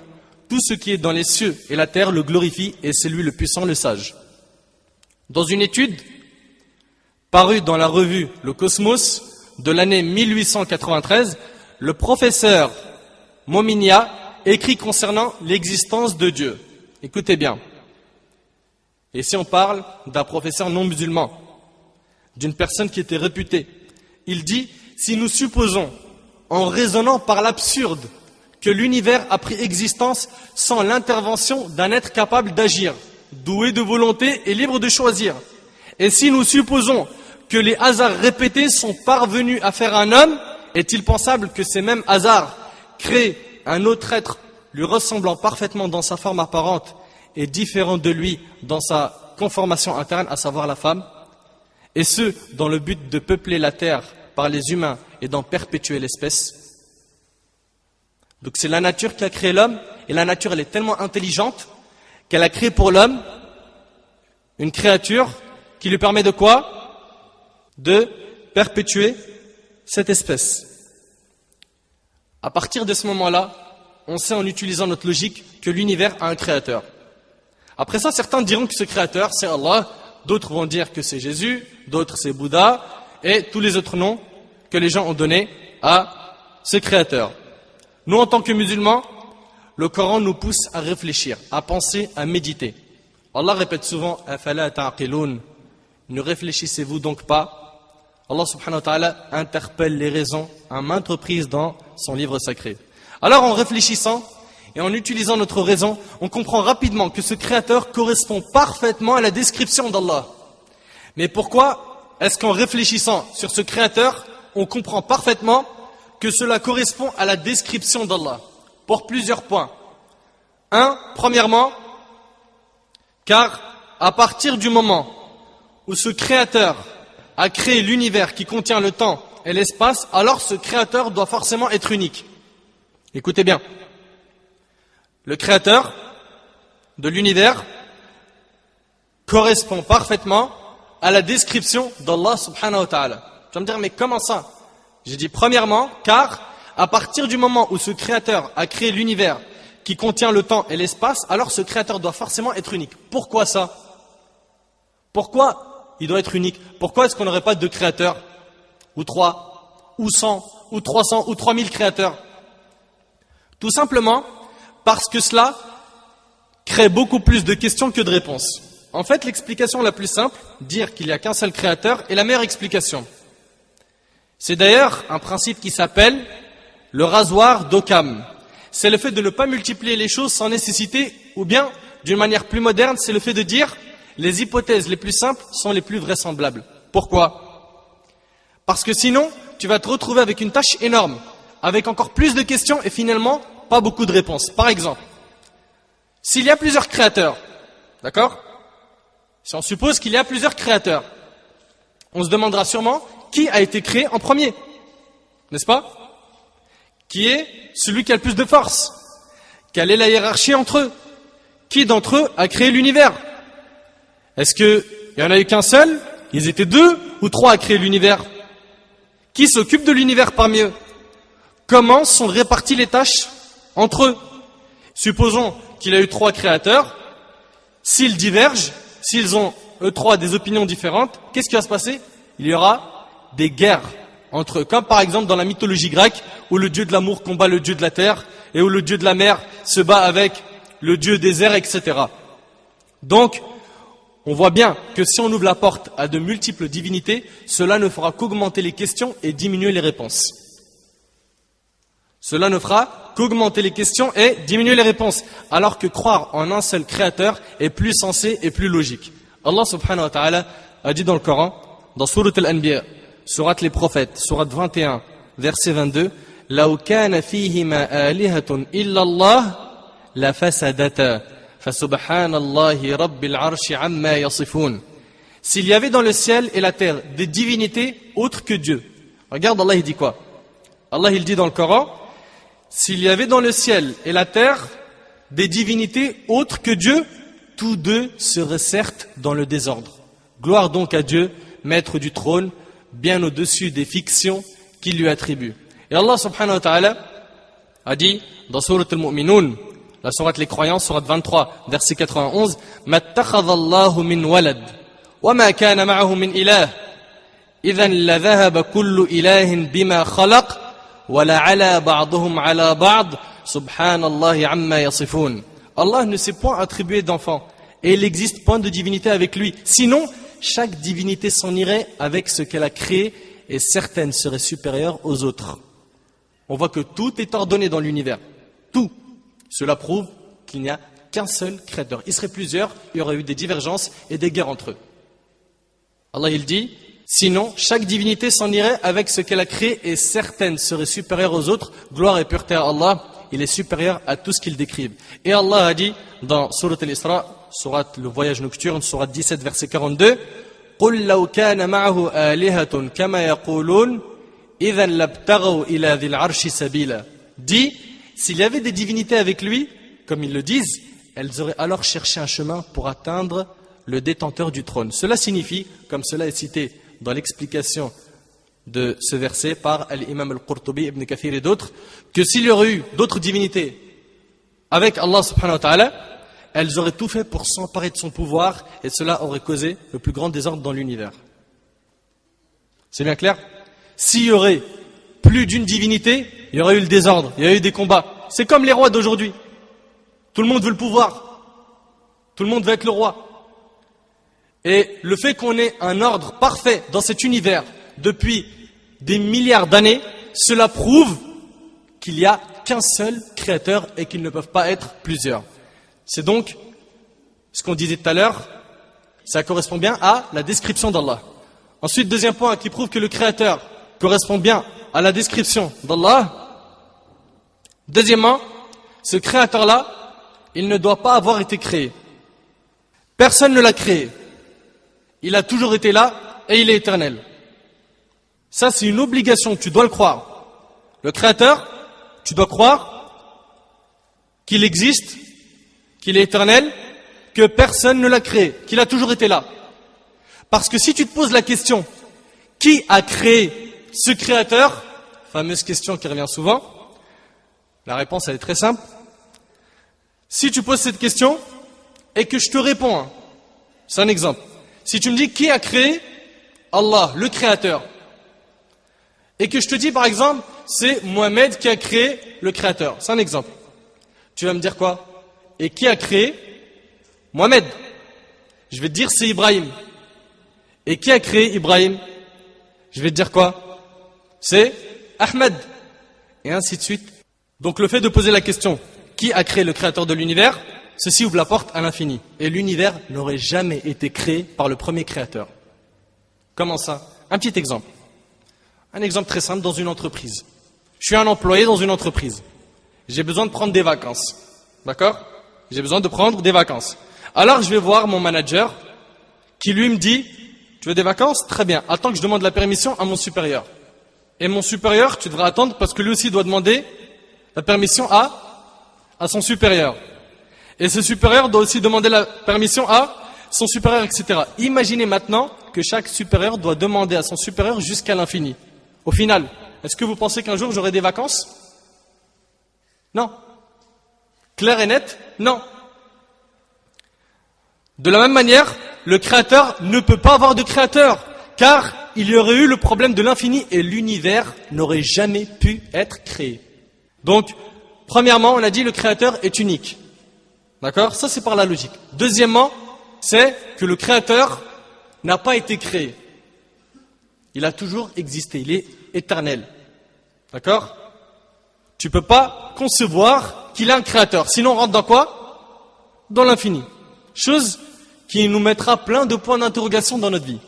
Tout ce qui est dans les cieux et la terre le glorifie et c'est lui le puissant, le sage. Dans une étude parue dans la revue Le Cosmos de l'année 1893, le professeur Mominia écrit concernant l'existence de Dieu. Écoutez bien. Et si on parle d'un professeur non musulman, d'une personne qui était réputée, il dit, si nous supposons, en raisonnant par l'absurde, que l'univers a pris existence sans l'intervention d'un être capable d'agir, doué de volonté et libre de choisir, et si nous supposons que les hasards répétés sont parvenus à faire un homme, est-il pensable que ces mêmes hasards créent un autre être lui ressemblant parfaitement dans sa forme apparente et différent de lui dans sa conformation interne, à savoir la femme, et ce, dans le but de peupler la terre par les humains et d'en perpétuer l'espèce. Donc c'est la nature qui a créé l'homme, et la nature elle est tellement intelligente qu'elle a créé pour l'homme une créature qui lui permet de quoi? De perpétuer cette espèce. À partir de ce moment-là, on sait en utilisant notre logique que l'univers a un créateur. Après ça, certains diront que ce créateur c'est Allah, d'autres vont dire que c'est Jésus, d'autres c'est Bouddha, et tous les autres noms que les gens ont donnés à ce créateur. Nous, en tant que musulmans, le Coran nous pousse à réfléchir, à penser, à méditer. Allah répète souvent « Afala ta'qiloun » ne réfléchissez-vous donc pas? Allah subhanahu wa ta'ala interpelle les raisons à maintes reprises dans son livre sacré. Alors en réfléchissant et en utilisant notre raison, on comprend rapidement que ce créateur correspond parfaitement à la description d'Allah. Mais pourquoi est-ce qu'en réfléchissant sur ce créateur, on comprend parfaitement que cela correspond à la description d'Allah? Pour plusieurs points. Premièrement, car à partir du moment où ce créateur a créé l'univers qui contient le temps et l'espace, alors ce créateur doit forcément être unique. Écoutez bien. Le créateur de l'univers correspond parfaitement à la description d'Allah subhanahu wa ta'ala. Tu vas me dire, mais comment ça? J'ai dit premièrement, car à partir du moment où ce créateur a créé l'univers qui contient le temps et l'espace, alors ce créateur doit forcément être unique. Pourquoi ça? Pourquoi il doit être unique? Pourquoi est-ce qu'on n'aurait pas deux créateurs? Ou 3, ou 100, ou 300, ou 3000 créateurs? Tout simplement parce que cela crée beaucoup plus de questions que de réponses. En fait, l'explication la plus simple, dire qu'il n'y a qu'un seul créateur, est la meilleure explication. C'est d'ailleurs un principe qui s'appelle le rasoir d'Occam. C'est le fait de ne pas multiplier les choses sans nécessité, ou bien, d'une manière plus moderne, c'est le fait de dire les hypothèses les plus simples sont les plus vraisemblables. Pourquoi? Parce que sinon, tu vas te retrouver avec une tâche énorme, avec encore plus de questions et finalement, pas beaucoup de réponses. Par exemple, s'il y a plusieurs créateurs, d'accord? Si on suppose qu'il y a plusieurs créateurs, on se demandera sûrement qui a été créé en premier, n'est-ce pas? Qui est celui qui a le plus de force? Quelle est la hiérarchie entre eux? Qui d'entre eux a créé l'univers? Est-ce qu'il n'y en a eu qu'un seul? Ils étaient 2 ou 3 à créer l'univers? Qui s'occupe de l'univers parmi eux? Comment sont réparties les tâches entre eux? Supposons qu'il y a eu 3 créateurs. S'ils divergent, s'ils ont eux 3 des opinions différentes, qu'est-ce qui va se passer? Il y aura des guerres entre eux, comme par exemple dans la mythologie grecque, où le dieu de l'amour combat le dieu de la terre, et où le dieu de la mer se bat avec le dieu des airs, etc. Donc, on voit bien que si on ouvre la porte à de multiples divinités, cela ne fera qu'augmenter les questions et diminuer les réponses. Cela ne fera qu'augmenter les questions et diminuer les réponses, alors que croire en un seul créateur est plus sensé et plus logique. Allah subhanahu wa ta'ala a dit dans le Coran, dans Surat Al-Anbiya, Surat les prophètes, Surat 21, verset 22, « لَوْ كَانَ فِيهِمَا آلِهَةٌ إِلَّا اللَّهِ لَفَسَدَتَا فَسُبْحَانَ اللَّهِ رَبِّ الْعَرْشِ عَمَّا يَصِفُونَ » S'il y avait dans le ciel et la terre des divinités autres que Dieu. Regarde, Allah il dit quoi? Allah il dit dans le Coran, s'il y avait dans le ciel et la terre des divinités autres que Dieu, tous deux seraient certes dans le désordre. Gloire donc à Dieu, maître du trône, bien au-dessus des fictions qu'il lui attribue. Et Allah subhanahu wa ta'ala a dit dans Surat Al-Mu'minun, la Surat les croyants, Surat 23, verset 91, « Mattakhadallahu min walad, wa ma kana ma'ahu min ilah, idhan la dhahaba kullu ilahin bima khalaq, wa la ala ba'duhum ala ba'd, subhanallahi amma yasifun. » Allah ne s'est point attribué d'enfant et il n'existe point de divinité avec lui. Sinon, chaque divinité s'en irait avec ce qu'elle a créé et certaines seraient supérieures aux autres. On voit que tout est ordonné dans l'univers. Tout. Cela prouve qu'il n'y a qu'un seul créateur. Il serait plusieurs, il y aurait eu des divergences et des guerres entre eux. Allah il dit, sinon chaque divinité s'en irait avec ce qu'elle a créé et certaines seraient supérieures aux autres. Gloire et pureté à Allah, il est supérieur à tout ce qu'il décrive. Et Allah a dit dans Surat al-Isra, Surat le voyage nocturne, Surat 17 verset 42, قُلْ لَوْ كَانَ مَعَهُ آلِهَةٌ كَمَا يَقُولُونَ إِذًا لَابْتَغَوْا إِلَى ذِي الْعَرْشِ سَبِيلًا. Dit, s'il y avait des divinités avec lui, comme ils le disent, elles auraient alors cherché un chemin pour atteindre le détenteur du trône. Cela signifie, comme cela est cité dans l'explication de ce verset par l'imam al-Qurtubi, Ibn Kathir et d'autres, que s'il y aurait eu d'autres divinités avec Allah subhanahu wa ta'ala, elles auraient tout fait pour s'emparer de son pouvoir et cela aurait causé le plus grand désordre dans l'univers. C'est bien clair? S'il y aurait plus d'une divinité, il y aurait eu le désordre, il y aurait eu des combats. C'est comme les rois d'aujourd'hui. Tout le monde veut le pouvoir. Tout le monde veut être le roi. Et le fait qu'on ait un ordre parfait dans cet univers depuis des milliards d'années, cela prouve qu'il n'y a qu'un seul créateur et qu'ils ne peuvent pas être plusieurs. C'est donc ce qu'on disait tout à l'heure, ça correspond bien à la description d'Allah. Ensuite, deuxième point qui prouve que le créateur correspond bien à la description d'Allah. Deuxièmement, ce créateur-là, il ne doit pas avoir été créé. Personne ne l'a créé. Il a toujours été là et il est éternel. Ça, c'est une obligation, tu dois le croire. Le créateur, tu dois croire qu'il existe, qu'il est éternel, que personne ne l'a créé, qu'il a toujours été là. Parce que si tu te poses la question, qui a créé ce créateur, fameuse question qui revient souvent, la réponse elle est très simple. Si tu poses cette question et que je te réponds, c'est un exemple. Si tu me dis qui a créé Allah, le créateur, et que je te dis par exemple, c'est Mohamed qui a créé le créateur, c'est un exemple. Tu vas me dire quoi? Et qui a créé Mohamed? Je vais te dire c'est Ibrahim. Et qui a créé Ibrahim? Je vais te dire quoi? C'est Ahmed. Et ainsi de suite. Donc le fait de poser la question, qui a créé le créateur de l'univers? Ceci ouvre la porte à l'infini. Et l'univers n'aurait jamais été créé par le premier créateur. Comment ça? Un petit exemple. Un exemple très simple dans une entreprise. Je suis un employé dans une entreprise. J'ai besoin de prendre des vacances. D'accord? J'ai besoin de prendre des vacances. Alors je vais voir mon manager qui lui me dit, tu veux des vacances? Très bien. Attends que je demande la permission à mon supérieur. Et mon supérieur, tu devras attendre parce que lui aussi doit demander la permission à son supérieur. Et ce supérieur doit aussi demander la permission à son supérieur, etc. Imaginez maintenant que chaque supérieur doit demander à son supérieur jusqu'à l'infini. Au final, est-ce que vous pensez qu'un jour j'aurai des vacances? Non. Clair et net? Non. De la même manière, le créateur ne peut pas avoir de créateur, car il y aurait eu le problème de l'infini et l'univers n'aurait jamais pu être créé. Donc, premièrement, on a dit le créateur est unique. D'accord? Ça, c'est par la logique. Deuxièmement, c'est que le créateur n'a pas été créé. Il a toujours existé. Il est éternel. D'accord? Tu ne peux pas concevoir qu'il a un créateur. Sinon, on rentre dans quoi? Dans l'infini. Chose qui nous mettra plein de points d'interrogation dans notre vie.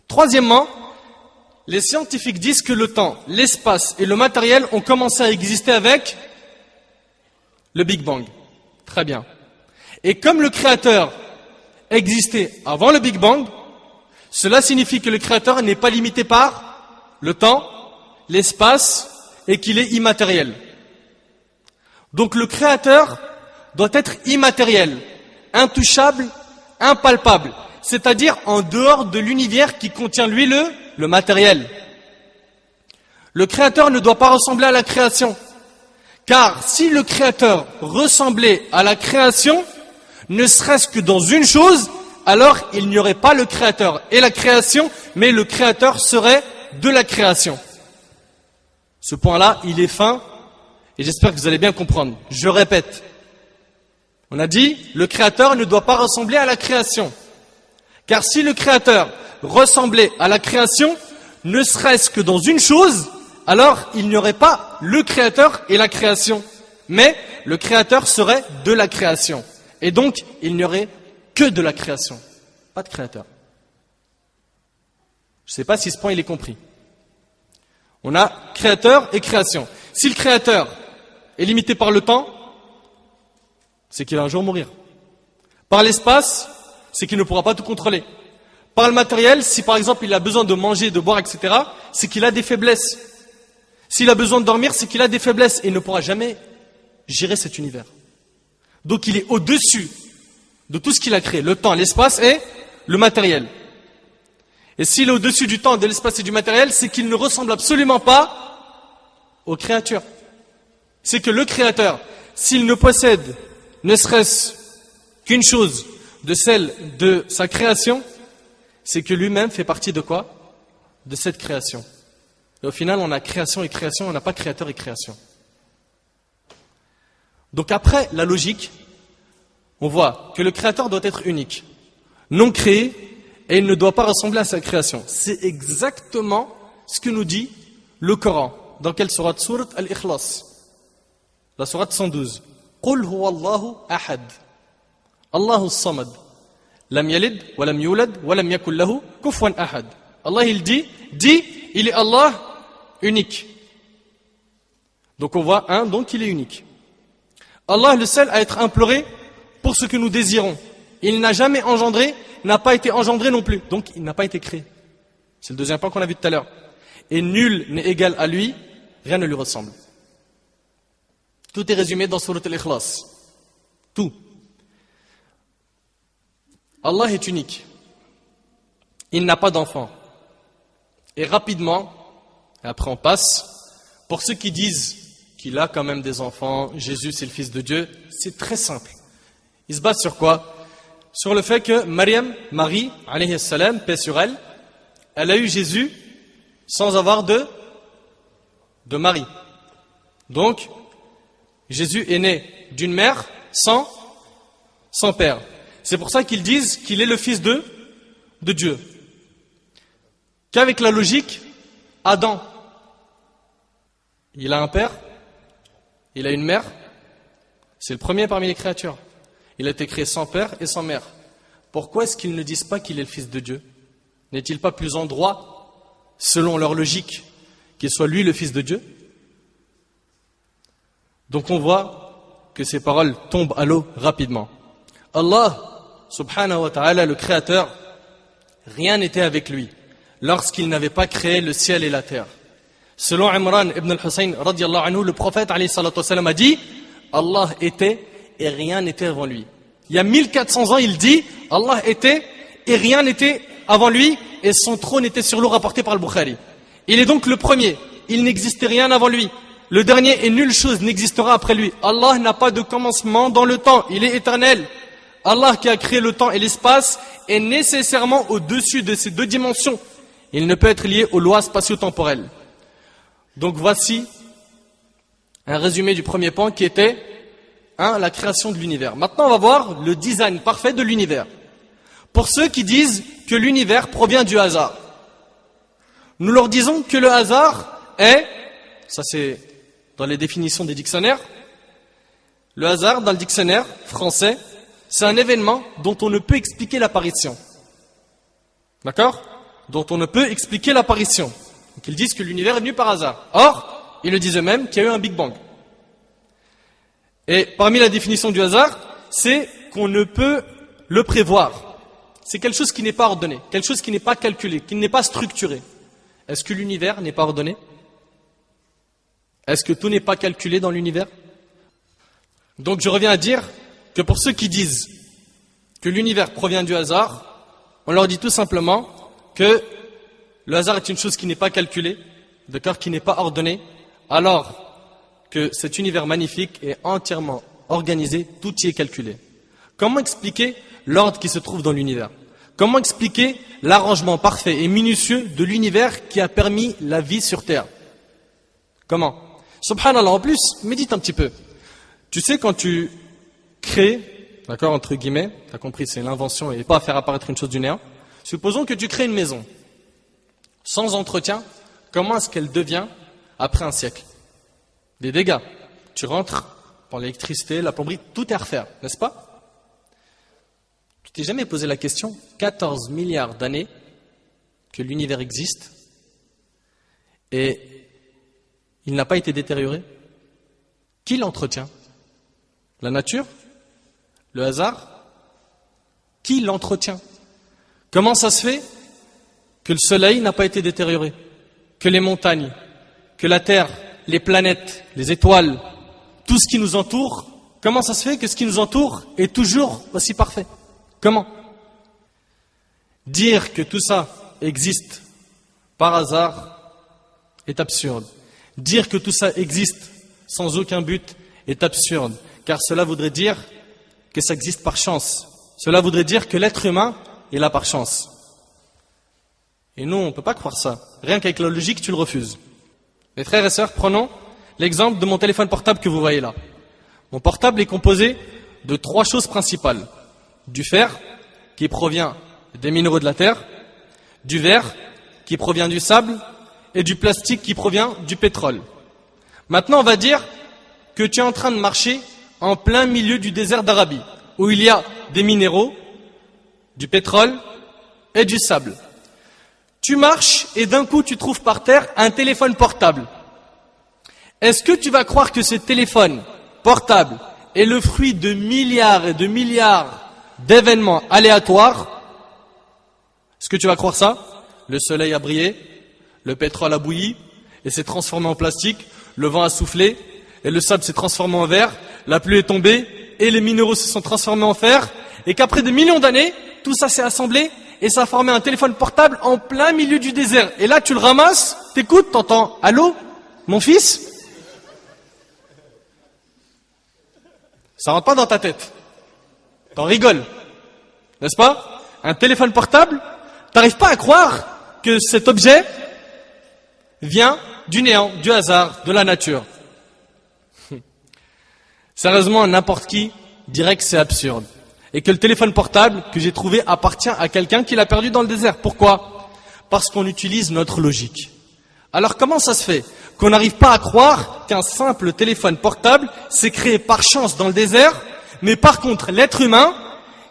Troisièmement, les scientifiques disent que le temps, l'espace et le matériel ont commencé à exister avec le Big Bang. Très bien. Et comme le créateur existait avant le Big Bang, cela signifie que le créateur n'est pas limité par le temps, l'espace et qu'il est immatériel. Donc le créateur doit être immatériel, intouchable, impalpable, c'est-à-dire en dehors de l'univers qui contient lui le matériel. Le créateur ne doit pas ressembler à la création. Car si le créateur ressemblait à la création, ne serait-ce que dans une chose, alors il n'y aurait pas le créateur et la création, mais le créateur serait de la création. Ce point-là, il est fin, et j'espère que vous allez bien comprendre. Je répète, On a dit, le créateur ne doit pas ressembler à la création. Car si le créateur ressemblait à la création, ne serait-ce que dans une chose, alors il n'y aurait pas le créateur et la création. Mais le créateur serait de la création. Et donc, il n'y aurait que de la création. Pas de créateur. Je ne sais pas si ce point il est compris. On a créateur et création. Si le créateur est limité par le temps, c'est qu'il va un jour mourir. Par l'espace, c'est qu'il ne pourra pas tout contrôler. Par le matériel, si par exemple il a besoin de manger, de boire, etc., c'est qu'il a des faiblesses. S'il a besoin de dormir, c'est qu'il a des faiblesses et il ne pourra jamais gérer cet univers. Donc il est au-dessus de tout ce qu'il a créé, le temps, l'espace et le matériel. Et s'il est au-dessus du temps, de l'espace et du matériel, c'est qu'il ne ressemble absolument pas aux créatures. C'est que le créateur, s'il ne possède ne serait-ce qu'une chose de celle de sa création, c'est que lui-même fait partie de quoi? De cette création. Et au final, on a création et création, on n'a pas créateur et création. Donc après la logique, on voit que le créateur doit être unique, non créé, et il ne doit pas ressembler à sa création. C'est exactement ce que nous dit le Coran. Dans quelle sourate? Sourate Al-Ikhlas. La sourate 112. قل هو الله أحد الله الصمد لم يلد ولم يولد ولم يكن له كفوا أحد. Allah il dit, il est Allah unique. Donc on voit donc il est unique. Allah le seul à être imploré pour ce que nous désirons. Il n'a jamais engendré, n'a pas été engendré non plus. Donc il n'a pas été créé. C'est le deuxième point qu'on a vu tout à l'heure. Et nul n'est égal à lui, rien ne lui ressemble. Tout est résumé dans Surat Al-Ikhlas. Tout. Allah est unique. Il n'a pas d'enfant. Et rapidement, et après on passe, pour ceux qui disent qu'il a quand même des enfants, Jésus c'est le fils de Dieu, c'est très simple. Ils se basent sur quoi? Sur le fait que Marie, alayhi salam, paix sur elle, elle a eu Jésus sans avoir de mari. Donc, Jésus est né d'une mère sans père. C'est pour ça qu'ils disent qu'il est le fils de Dieu. Qu'avec la logique, Adam, il a un père, il a une mère, c'est le premier parmi les créatures. Il a été créé sans père et sans mère. Pourquoi est-ce qu'ils ne disent pas qu'il est le fils de Dieu? N'est-il pas plus en droit, selon leur logique, qu'il soit lui le fils de Dieu? Donc on voit que ces paroles tombent à l'eau rapidement. Allah, subhanahu wa ta'ala, le créateur, rien n'était avec lui lorsqu'il n'avait pas créé le ciel et la terre. Selon Imran ibn al-Husayn, radiallahu anhu, le prophète alayhi salatu wassalam, a dit Allah était et rien n'était avant lui. Il y a 1400 ans, il dit Allah était et rien n'était avant lui et son trône était sur l'eau, rapporté par le Bukhari. Il est donc le premier, il n'existait rien avant lui. Le dernier et nulle chose n'existera après lui. Allah n'a pas de commencement dans le temps, il est éternel. Allah qui a créé le temps et l'espace est nécessairement au-dessus de ces deux dimensions. Il ne peut être lié aux lois spatio-temporelles. Donc voici un résumé du premier point qui était la création de l'univers. Maintenant on va voir le design parfait de l'univers. Pour ceux qui disent que l'univers provient du hasard, nous leur disons que le hasard est, ça c'est dans les définitions des dictionnaires, le hasard dans le dictionnaire français, c'est un événement dont on ne peut expliquer l'apparition. D'accord? Dont on ne peut expliquer l'apparition. Donc ils disent que l'univers est venu par hasard. Or, ils le disent eux-mêmes qu'il y a eu un Big Bang. Et parmi la définition du hasard, c'est qu'on ne peut le prévoir. C'est quelque chose qui n'est pas ordonné, quelque chose qui n'est pas calculé, qui n'est pas structuré. Est-ce que l'univers n'est pas ordonné? Est-ce que tout n'est pas calculé dans l'univers? Donc je reviens à dire que pour ceux qui disent que l'univers provient du hasard, on leur dit tout simplement que le hasard est une chose qui n'est pas calculée, d'accord, qui n'est pas ordonnée, alors que cet univers magnifique est entièrement organisé, tout y est calculé. Comment expliquer l'ordre qui se trouve dans l'univers? Comment expliquer l'arrangement parfait et minutieux de l'univers qui a permis la vie sur Terre? Comment? Subhanallah, en plus, médite un petit peu. Tu sais, quand tu crées d'accord, entre guillemets, tu as compris, c'est l'invention et pas faire apparaître une chose du néant. Supposons que tu crées une maison sans entretien, comment est-ce qu'elle devient après un siècle? Des dégâts. Tu rentres pour l'électricité, la plomberie, tout est à refaire, n'est-ce pas? Tu t'es jamais posé la question, 14 milliards d'années que l'univers existe et il n'a pas été détérioré? Qui l'entretient? La nature? Le hasard? Qui l'entretient? Comment ça se fait que le soleil n'a pas été détérioré? Que les montagnes, que la terre, les planètes, les étoiles, tout ce qui nous entoure, comment ça se fait que ce qui nous entoure est toujours aussi parfait? Comment? Dire que tout ça existe par hasard est absurde. Dire que tout ça existe sans aucun but est absurde, car cela voudrait dire que ça existe par chance. Cela voudrait dire que l'être humain est là par chance. Et nous, on ne peut pas croire ça. Rien qu'avec la logique, tu le refuses. Mes frères et sœurs, prenons l'exemple de mon téléphone portable que vous voyez là. Mon portable est composé de 3 choses principales. Du fer, qui provient des minéraux de la terre, du verre, qui provient du sable, et du plastique qui provient du pétrole. Maintenant, on va dire que tu es en train de marcher en plein milieu du désert d'Arabie, où il y a des minéraux, du pétrole et du sable. Tu marches et d'un coup tu trouves par terre un téléphone portable. Est-ce que tu vas croire que ce téléphone portable est le fruit de milliards et de milliards d'événements aléatoires? Est-ce que tu vas croire ça? Le soleil a brillé, le pétrole a bouilli et s'est transformé en plastique, le vent a soufflé et le sable s'est transformé en verre, la pluie est tombée et les minéraux se sont transformés en fer, et qu'après des millions d'années, tout ça s'est assemblé et ça a formé un téléphone portable en plein milieu du désert. Et là, tu le ramasses, t'écoutes, t'entends « Allô, mon fils ?» Ça rentre pas dans ta tête. T'en rigoles, n'est-ce pas? Un téléphone portable, t'arrives pas à croire que cet objet vient du néant, du hasard, de la nature. Sérieusement, n'importe qui dirait que c'est absurde. Et que le téléphone portable que j'ai trouvé appartient à quelqu'un qui l'a perdu dans le désert. Pourquoi? Parce qu'on utilise notre logique. Alors comment ça se fait qu'on n'arrive pas à croire qu'un simple téléphone portable s'est créé par chance dans le désert, mais par contre l'être humain,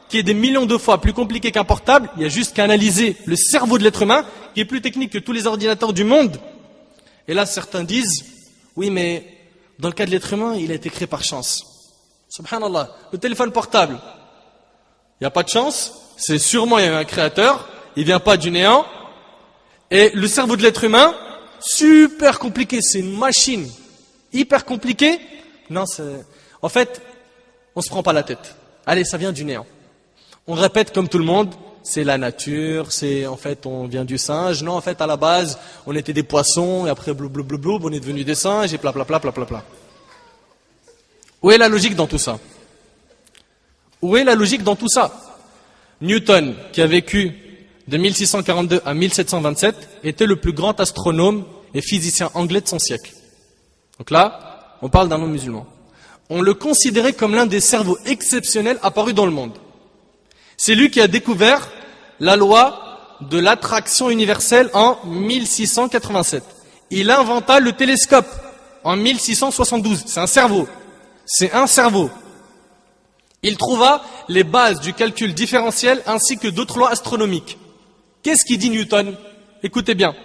qui est des millions de fois plus compliqué qu'un portable, il y a juste qu'à analyser le cerveau de l'être humain, qui est plus technique que tous les ordinateurs du monde. Et là certains disent, oui mais dans le cas de l'être humain, il a été créé par chance. Subhanallah, le téléphone portable, il n'y a pas de chance, c'est sûrement il y a eu un créateur, il vient pas du néant, et le cerveau de l'être humain, super compliqué, c'est une machine, hyper compliquée. Non, en fait, on se prend pas la tête. Allez, ça vient du néant. On répète comme tout le monde, c'est la nature, c'est en fait on vient du singe. Non, en fait à la base, on était des poissons, et après blou blou blou blou, on est devenu des singes, et pla pla pla pla pla pla. Où est la logique dans tout ça? Où est la logique dans tout ça? Newton, qui a vécu de 1642 à 1727, était le plus grand astronome et physicien anglais de son siècle. Donc là, on parle d'un homme musulman. On le considérait comme l'un des cerveaux exceptionnels apparus dans le monde. C'est lui qui a découvert la loi de l'attraction universelle en 1687. Il inventa le télescope en 1672. C'est un cerveau. C'est un cerveau. Il trouva les bases du calcul différentiel ainsi que d'autres lois astronomiques. Qu'est-ce qu'il dit Newton? Écoutez bien.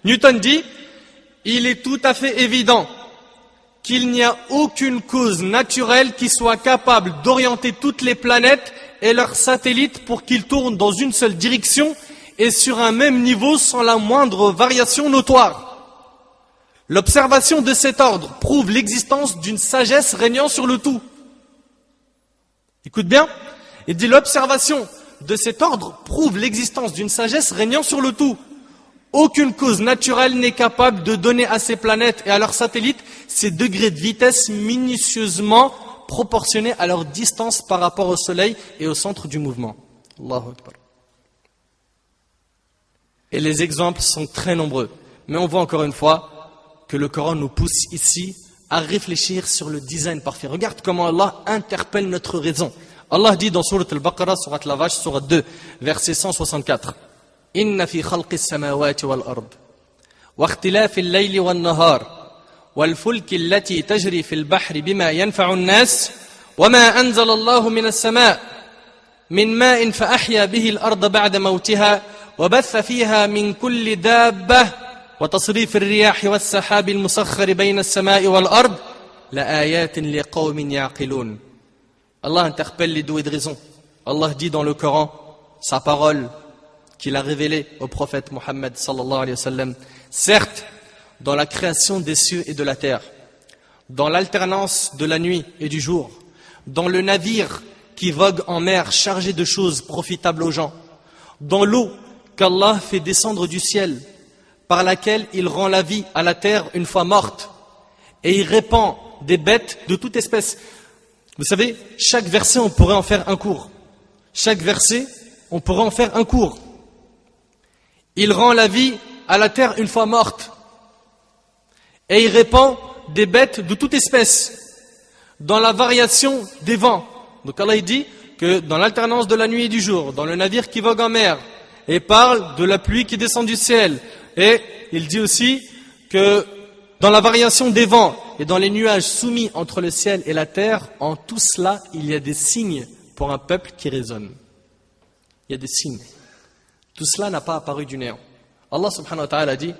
Newton dit, il est tout à fait évident qu'il n'y a aucune cause naturelle qui soit capable d'orienter toutes les planètes et leurs satellites pour qu'ils tournent dans une seule direction et sur un même niveau sans la moindre variation notoire. L'observation de cet ordre prouve l'existence d'une sagesse régnant sur le tout. Écoute bien, il dit l'observation de cet ordre prouve l'existence d'une sagesse régnant sur le tout. Aucune cause naturelle n'est capable de donner à ces planètes et à leurs satellites ces degrés de vitesse minutieusement proportionnés à leur distance par rapport au Soleil et au centre du mouvement. Allahu Akbar. Et les exemples sont très nombreux. Mais on voit encore une fois que le Coran nous pousse ici à réfléchir sur le design parfait. Regarde comment Allah interpelle notre raison. Allah dit dans Sourate Al-Baqarah, Sourate la Vache, Sourate 2, verset 164. Inna fi khalqis samawati wal ard, wa ikhtilafi al-layli wan nahar, wal fulki allati tajri fil bahri bima yanfa'u an-nas, wa ma anzala Allahu min as-sama' min ma'in fa ahya bihi al-ard ba'da mawtiha, wa batha fiha min kulli dabbah, wa tasrif ar-riyah was-sahab al-musakhkhar bayna as-sama'i wal ard, la ayatin liqawmin ya'qilun. Allah interpelle les doués de raison. Allah dit dans le Coran, sa parole qu'il a révélée au prophète Mohammed sallallahu alayhi wa sallam. Certes, dans la création des cieux et de la terre, dans l'alternance de la nuit et du jour, dans le navire qui vogue en mer chargé de choses profitables aux gens, dans l'eau qu'Allah fait descendre du ciel, par laquelle il rend la vie à la terre une fois morte, et il répand des bêtes de toute espèce. Vous savez, chaque verset, on pourrait en faire un cours. Chaque verset, on pourrait en faire un cours. Il rend la vie à la terre une fois morte. Et il répand des bêtes de toute espèce. Dans la variation des vents. Donc Allah il dit que dans l'alternance de la nuit et du jour, dans le navire qui vogue en mer, et parle de la pluie qui descend du ciel. Et il dit aussi que dans la variation des vents et dans les nuages soumis entre le ciel et la terre, en tout cela, il y a des signes pour un peuple qui raisonne. Il y a des signes. Tout cela n'a pas apparu du néant. Allah subhanahu wa ta'ala dit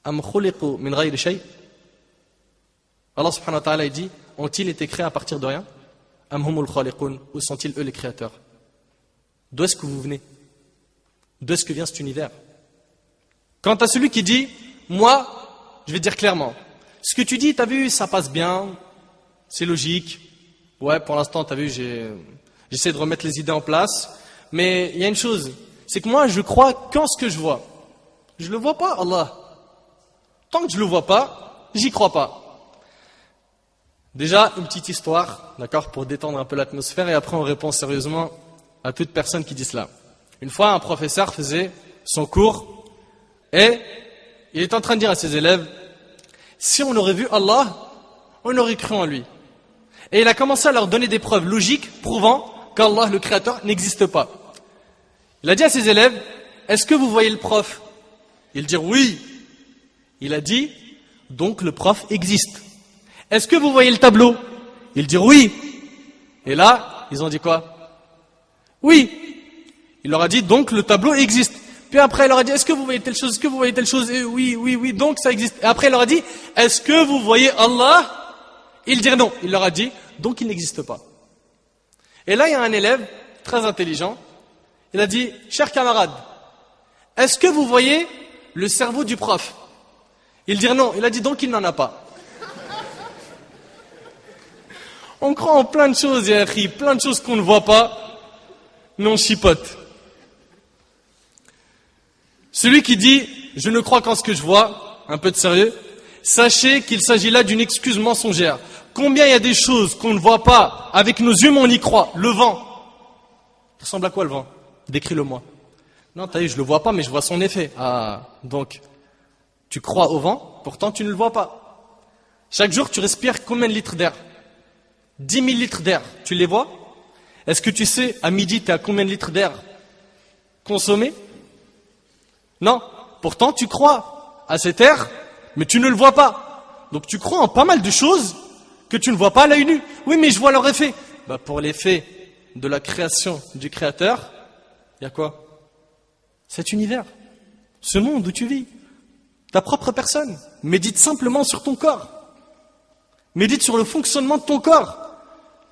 Am khuliqu min ghayri shay. Allah subhanahu wa ta'ala dit ont-ils été créés à partir de rien? Am humul khaliqun, ou sont-ils eux les créateurs? D'où est-ce que vous venez? D'où est-ce que vient cet univers? Quant à celui qui dit moi, je vais dire clairement, ce que tu dis, t'as vu, ça passe bien, c'est logique. Ouais, pour l'instant, t'as vu, j'essaie de remettre les idées en place. Mais il y a une chose, c'est que moi, je crois qu'en ce que je vois. Je le vois pas, Allah. Tant que je le vois pas, j'y crois pas. Déjà, une petite histoire, d'accord, pour détendre un peu l'atmosphère, et après on répond sérieusement à toute personne qui dit cela. Une fois, un professeur faisait son cours, et il est en train de dire à ses élèves, si on aurait vu Allah, on aurait cru en lui. Et il a commencé à leur donner des preuves logiques prouvant qu'Allah, le Créateur, n'existe pas. Il a dit à ses élèves, est-ce que vous voyez le prof? Ils dirent oui. Il a dit, donc le prof existe. Est-ce que vous voyez le tableau? Ils dirent oui. Et là, ils ont dit quoi? Oui. Il leur a dit, donc le tableau existe. Puis après, il leur a dit, est-ce que vous voyez telle chose? Est-ce que vous voyez telle chose? Et oui, donc ça existe. Et après, il leur a dit, est-ce que vous voyez Allah? Ils dirent non. Il leur a dit, donc il n'existe pas. Et là, il y a un élève très intelligent. Il a dit, chers camarades, est-ce que vous voyez le cerveau du prof? Ils dirent non. Il a dit, donc il n'en a pas. On croit en plein de choses, Yahri, plein de choses qu'on ne voit pas, mais on chipote. Celui qui dit « je ne crois qu'en ce que je vois », un peu de sérieux, sachez qu'il s'agit là d'une excuse mensongère. Combien il y a des choses qu'on ne voit pas avec nos yeux, mais on y croit. Le vent. Il ressemble à quoi le vent? Décris-le-moi. Non, t'as vu, je le vois pas, mais je vois son effet. Ah, donc, tu crois au vent, pourtant tu ne le vois pas. Chaque jour, tu respires combien de litres d'air? 10 000 litres d'air. Tu les vois? Est-ce que tu sais, à midi, tu es à combien de litres d'air consommé? Non, pourtant tu crois à cet air, mais tu ne le vois pas. Donc tu crois en pas mal de choses que tu ne vois pas à l'œil nu. Oui, mais je vois leur effet. Pour l'effet de la création du Créateur, il y a quoi? Cet univers, ce monde où tu vis, ta propre personne. Médite simplement sur ton corps. Médite sur le fonctionnement de ton corps.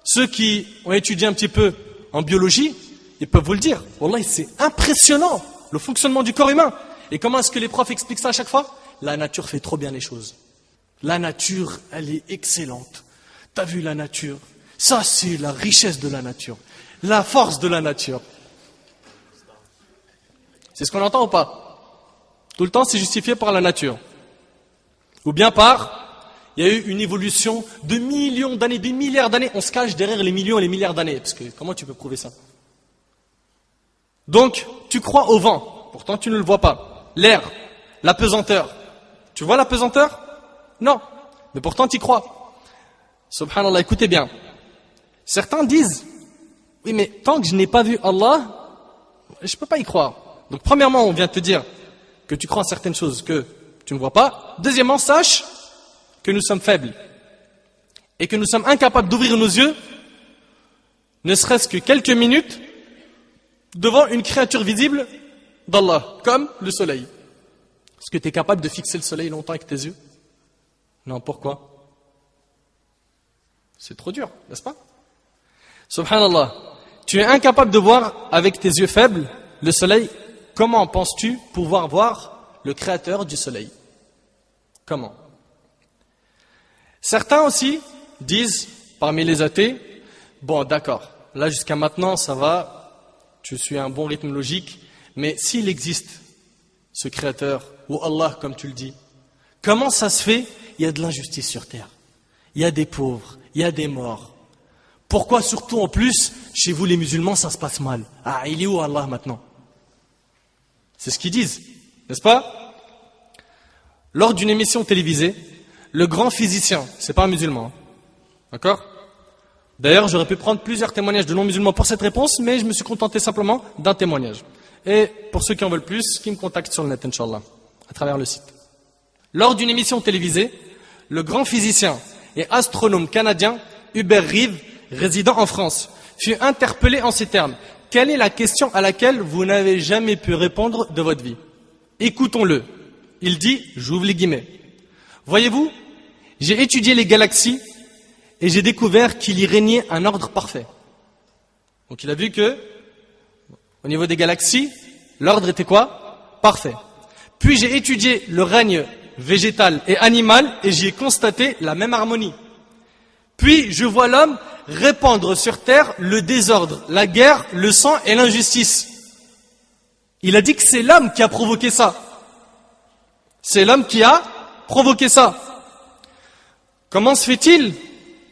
Ceux qui ont étudié un petit peu en biologie, ils peuvent vous le dire. Wallah, c'est impressionnant. Le fonctionnement du corps humain. Et comment est-ce que les profs expliquent ça à chaque fois? La nature fait trop bien les choses. La nature, elle est excellente. T'as vu la nature? Ça, c'est la richesse de la nature. La force de la nature. C'est ce qu'on entend ou pas? Tout le temps, c'est justifié par la nature. Ou bien par, il y a eu une évolution de millions d'années, des milliards d'années. On se cache derrière les millions et les milliards d'années. Parce que comment tu peux prouver ça? Donc, tu crois au vent, pourtant tu ne le vois pas. L'air, la pesanteur. Tu vois la pesanteur? Non, mais pourtant tu y crois. Subhanallah, écoutez bien. Certains disent, oui mais tant que je n'ai pas vu Allah, je ne peux pas y croire. Donc premièrement, on vient te dire que tu crois en certaines choses que tu ne vois pas. Deuxièmement, sache que nous sommes faibles et que nous sommes incapables d'ouvrir nos yeux, ne serait-ce que quelques minutes, devant une créature visible d'Allah, comme le soleil. Est-ce que tu es capable de fixer le soleil longtemps avec tes yeux? Non, pourquoi? C'est trop dur, n'est-ce pas? Subhanallah, tu es incapable de voir avec tes yeux faibles le soleil. Comment penses-tu pouvoir voir le créateur du soleil? Comment? Certains aussi disent, parmi les athées, bon d'accord, là jusqu'à maintenant ça va, tu suis un bon rythme logique, mais s'il existe ce créateur, ou Allah comme tu le dis, comment ça se fait? Il y a de l'injustice sur terre, il y a des pauvres, il y a des morts. Pourquoi surtout en plus, chez vous les musulmans, ça se passe mal? Ah, il est où Allah maintenant? C'est ce qu'ils disent, n'est-ce pas? Lors d'une émission télévisée, le grand physicien, c'est pas un musulman, d'accord? D'ailleurs, j'aurais pu prendre plusieurs témoignages de non-musulmans pour cette réponse, mais je me suis contenté simplement d'un témoignage. Et pour ceux qui en veulent plus, qui me contactent sur le net, Inch'Allah, à travers le site. Lors d'une émission télévisée, le grand physicien et astronome canadien Hubert Reeves, résident en France, fut interpellé en ces termes. Quelle est la question à laquelle vous n'avez jamais pu répondre de votre vie? Écoutons-le. Il dit, j'ouvre les guillemets. Voyez-vous, j'ai étudié les galaxies et j'ai découvert qu'il y régnait un ordre parfait. Donc il a vu que, au niveau des galaxies, l'ordre était quoi? Parfait. Puis j'ai étudié le règne végétal et animal et j'y ai constaté la même harmonie. Puis je vois l'homme répandre sur terre le désordre, la guerre, le sang et l'injustice. Il a dit que c'est l'homme qui a provoqué ça. C'est l'homme qui a provoqué ça. Comment se fait-il,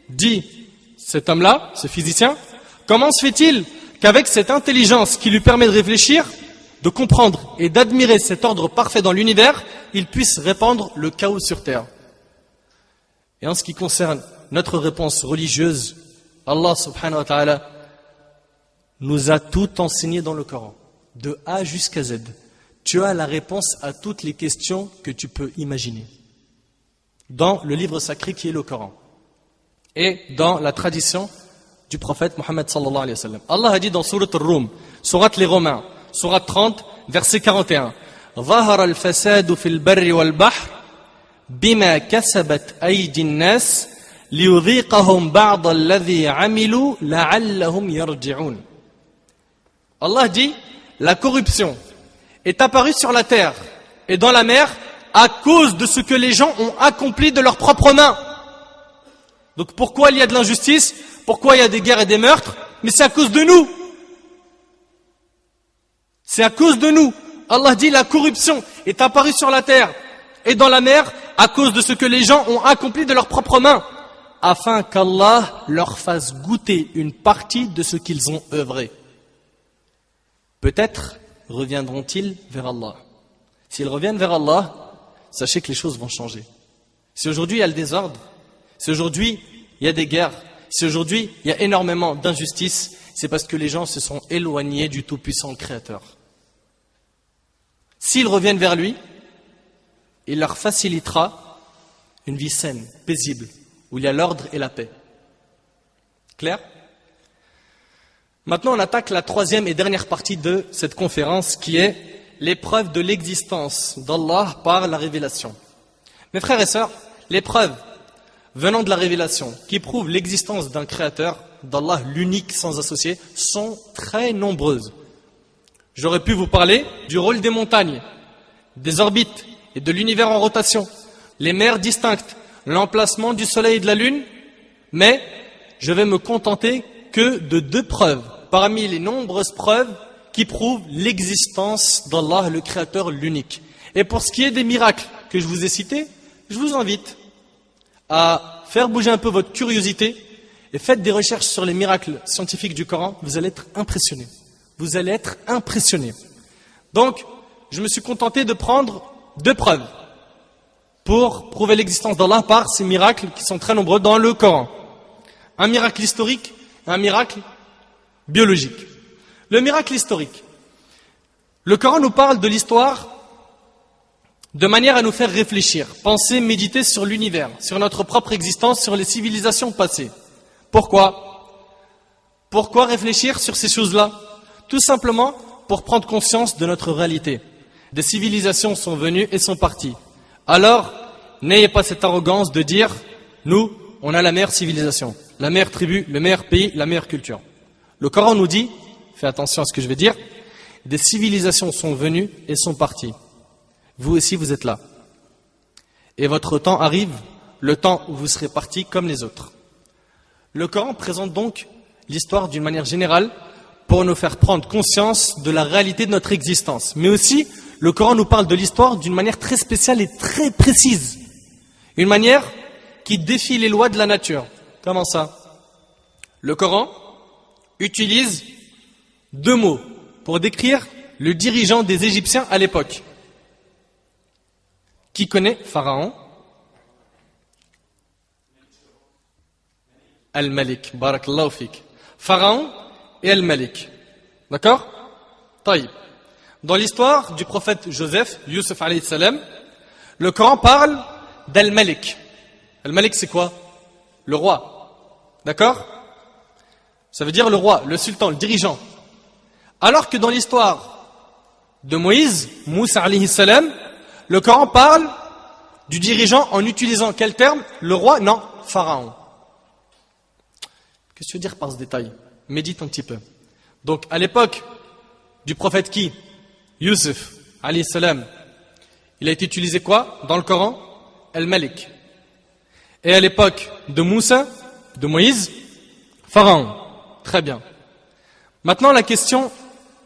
dit cet homme-là, ce physicien, comment se fait-il qu'avec cette intelligence qui lui permet de réfléchir, de comprendre et d'admirer cet ordre parfait dans l'univers, il puisse répandre le chaos sur terre? Et en ce qui concerne notre réponse religieuse, Allah subhanahu wa ta'ala nous a tout enseigné dans le Coran, de A jusqu'à Z. Tu as la réponse à toutes les questions que tu peux imaginer, dans le livre sacré qui est le Coran, et dans la tradition du prophète Mohammed sallallahu alayhi wa sallam. Allah a dit dans Sourate Ar-Rum, Sourate les Romains, Sourate 30, verset 41, ظهر الفساد في البر والبحر بما كسبت أيدي الناس ليذيقهم بعض الذي عملوا لعلهم يرجعون. Allah dit, la corruption est apparue sur la terre et dans la mer à cause de ce que les gens ont accompli de leurs propres mains. Donc pourquoi il y a de l'injustice? Pourquoi il y a des guerres et des meurtres? Mais c'est à cause de nous. C'est à cause de nous. Allah dit, la corruption est apparue sur la terre et dans la mer à cause de ce que les gens ont accompli de leurs propres mains, afin qu'Allah leur fasse goûter une partie de ce qu'ils ont œuvré. Peut-être reviendront-ils vers Allah. S'ils reviennent vers Allah, sachez que les choses vont changer. Si aujourd'hui il y a le désordre, si aujourd'hui il y a des guerres, si aujourd'hui il y a énormément d'injustice, c'est parce que les gens se sont éloignés du Tout-Puissant Créateur. S'ils reviennent vers lui, il leur facilitera une vie saine, paisible, où il y a l'ordre et la paix. Clair? Maintenant, on attaque la troisième et dernière partie de cette conférence, qui est l'épreuve de l'existence d'Allah par la révélation. Mes frères et sœurs, les preuves venant de la révélation, qui prouvent l'existence d'un créateur, d'Allah l'unique sans associé, sont très nombreuses. J'aurais pu vous parler du rôle des montagnes, des orbites et de l'univers en rotation, les mers distinctes, l'emplacement du soleil et de la lune, mais je vais me contenter que de 2 preuves, parmi les nombreuses preuves qui prouvent l'existence d'Allah, le Créateur, l'unique. Et pour ce qui est des miracles que je vous ai cités, je vous invite à faire bouger un peu votre curiosité et faites des recherches sur les miracles scientifiques du Coran, vous allez être impressionnés. Vous allez être impressionnés. Donc, je me suis contenté de prendre 2 preuves pour prouver l'existence d'Allah par ces miracles qui sont très nombreux dans le Coran. Un miracle historique un miracle biologique. Le miracle historique. Le Coran nous parle de l'histoire de manière à nous faire réfléchir, penser, méditer sur l'univers, sur notre propre existence, sur les civilisations passées. Pourquoi? Pourquoi réfléchir sur ces choses-là? Tout simplement pour prendre conscience de notre réalité. Des civilisations sont venues et sont parties. Alors, n'ayez pas cette arrogance de dire, nous, on a la meilleure civilisation, la meilleure tribu, le meilleur pays, la meilleure culture. Le Coran nous dit, fais attention à ce que je vais dire, des civilisations sont venues et sont parties. Vous aussi, vous êtes là. Et votre temps arrive, le temps où vous serez partis comme les autres. Le Coran présente donc l'histoire d'une manière générale pour nous faire prendre conscience de la réalité de notre existence. Mais aussi, le Coran nous parle de l'histoire d'une manière très spéciale et très précise. Une manière qui défie les lois de la nature. Comment ça? Le Coran utilise deux mots pour décrire le dirigeant des Égyptiens à l'époque. Qui connaît Pharaon? Al-Malik. Barakallahu fik. Pharaon et Al-Malik. D'accord? Taïb. Dans l'histoire du prophète Joseph, Youssef alayhi salam, le Coran parle d'Al-Malik. Al-Malik, c'est quoi? Le roi. D'accord? Ça veut dire le roi, le sultan, le dirigeant. Alors que dans l'histoire de Moïse, Moussa alayhi salam, le Coran parle du dirigeant en utilisant quel terme? Le roi? Non, Pharaon. Qu'est-ce que tu veux dire par ce détail? Médite un petit peu. Donc, à l'époque du prophète qui? Youssef, alayhi salam. Il a été utilisé quoi dans le Coran? Al-Malik. Et à l'époque de Moussa, de Moïse, Pharaon. Très bien. Maintenant, la question,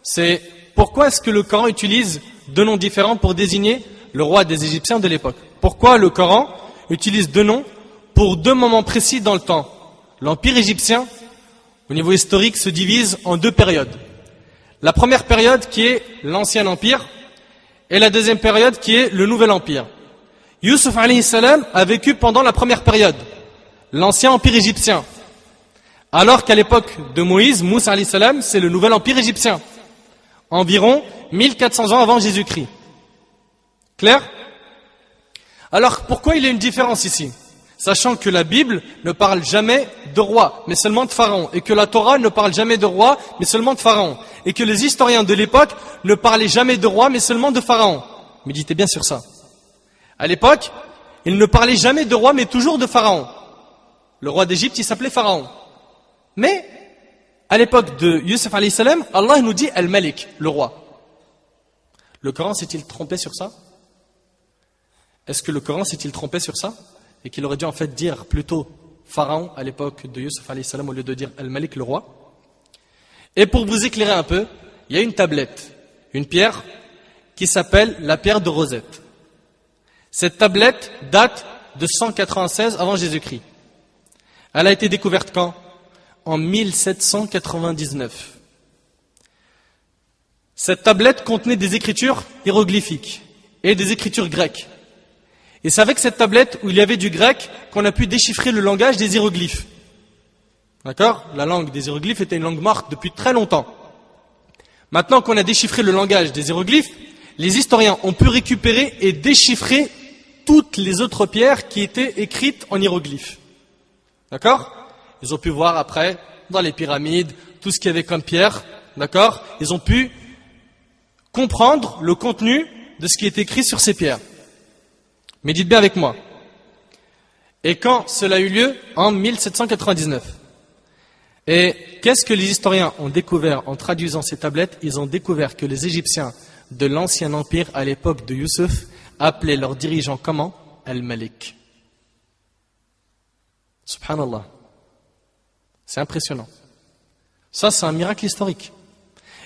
c'est pourquoi est-ce que le Coran utilise deux noms différents pour désigner le roi des Égyptiens de l'époque? Pourquoi le Coran utilise deux noms pour deux moments précis dans le temps? L'Empire égyptien, au niveau historique, se divise en deux périodes. La première période qui est l'Ancien Empire et la deuxième période qui est le Nouvel Empire. Youssef alayhi salam a vécu pendant la première période, l'Ancien Empire égyptien. Alors qu'à l'époque de Moïse, Moussa alayhi salam, c'est le Nouvel Empire égyptien. Environ 1400 ans avant Jésus-Christ. Clair? Alors pourquoi il y a une différence ici? Sachant que la Bible ne parle jamais de roi, mais seulement de pharaon, et que la Torah ne parle jamais de roi, mais seulement de pharaon, et que les historiens de l'époque ne parlaient jamais de roi, mais seulement de pharaon. Méditez bien sur ça. À l'époque, ils ne parlaient jamais de roi, mais toujours de pharaon. Le roi d'Égypte, il s'appelait Pharaon. Mais, à l'époque de Youssef alayhi salam, Allah nous dit Al-Malik, le roi. Le Coran s'est-il trompé sur ça? Est-ce que le Coran s'est-il trompé sur ça? Et qu'il aurait dû en fait dire plutôt Pharaon à l'époque de Youssef alayhi salam au lieu de dire Al-Malik, le roi. Et pour vous éclairer un peu, il y a une tablette, une pierre qui s'appelle la pierre de Rosette. Cette tablette date de 196 avant Jésus-Christ. Elle a été découverte quand? En 1799. Cette tablette contenait des écritures hiéroglyphiques et des écritures grecques. Et c'est avec cette tablette où il y avait du grec qu'on a pu déchiffrer le langage des hiéroglyphes. D'accord? La langue des hiéroglyphes était une langue morte depuis très longtemps. Maintenant qu'on a déchiffré le langage des hiéroglyphes, les historiens ont pu récupérer et déchiffrer toutes les autres pierres qui étaient écrites en hiéroglyphes. D'accord? Ils ont pu voir après, dans les pyramides, tout ce qu'il y avait comme pierre. D'accord? Ils ont pu comprendre le contenu de ce qui est écrit sur ces pierres. Médite bien avec moi. Et quand cela a eu lieu? En 1799. Et qu'est-ce que les historiens ont découvert en traduisant ces tablettes? Ils ont découvert que les Égyptiens de l'ancien empire à l'époque de Youssef appelaient leurs dirigeants comment? Al-Malik. Subhanallah. C'est impressionnant. Ça, c'est un miracle historique.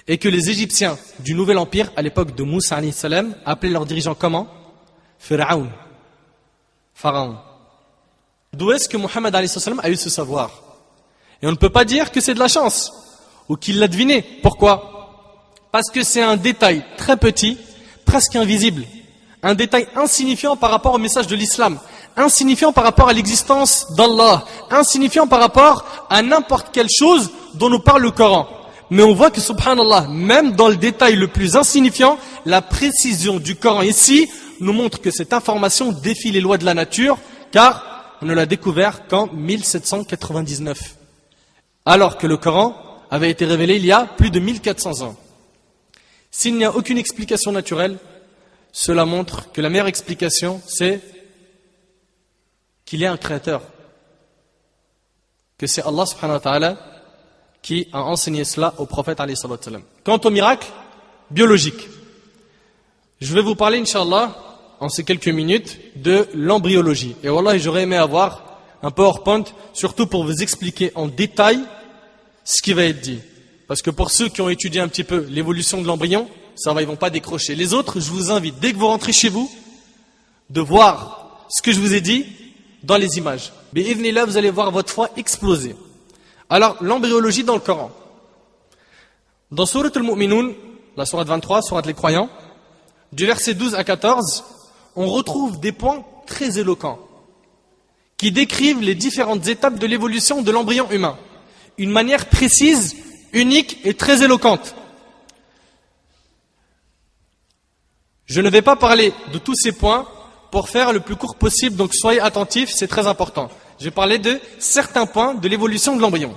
Et que les Égyptiens du Nouvel Empire, à l'époque de Moussa alayhi salam, appelaient leurs dirigeants comment? Pharaon. Pharaon. D'où est-ce que Mohammed alayhi salam a eu ce savoir? Et on ne peut pas dire que c'est de la chance, ou qu'il l'a deviné. Pourquoi? Parce que c'est un détail très petit, presque invisible. Un détail insignifiant par rapport au message de l'islam. insignifiant par rapport à l'existence d'Allah, insignifiant par rapport à n'importe quelle chose dont nous parle le Coran. Mais on voit que, subhanallah, même dans le détail le plus insignifiant, la précision du Coran ici nous montre que cette information défie les lois de la nature, car on ne l'a découvert qu'en 1799. Alors que le Coran avait été révélé il y a plus de 1400 ans. S'il n'y a aucune explication naturelle, cela montre que la meilleure explication, c'est qu'il y a un créateur. Que c'est Allah subhanahu wa ta'ala qui a enseigné cela au prophète alayhi salatu wa sallam. Quant au miracle biologique, je vais vous parler, Inch'Allah, en ces quelques minutes, de l'embryologie. Et wallah, j'aurais aimé avoir un PowerPoint, surtout pour vous expliquer en détail ce qui va être dit. Parce que pour ceux qui ont étudié un petit peu l'évolution de l'embryon, ça va, ils vont pas décrocher. Les autres, je vous invite, dès que vous rentrez chez vous, de voir ce que je vous ai dit dans les images. Bi'idhnillah, vous allez voir votre foi exploser. Alors, l'embryologie dans le Coran. Dans Sourate al-Mu'minun, la sourate 23, sourate les croyants, du verset 12 à 14, on retrouve des points très éloquents qui décrivent les différentes étapes de l'évolution de l'embryon humain. Une manière précise, unique et très éloquente. Je ne vais pas parler de tous ces points pour faire le plus court possible, donc soyez attentifs, c'est très important. Je vais parler de certains points de l'évolution de l'embryon.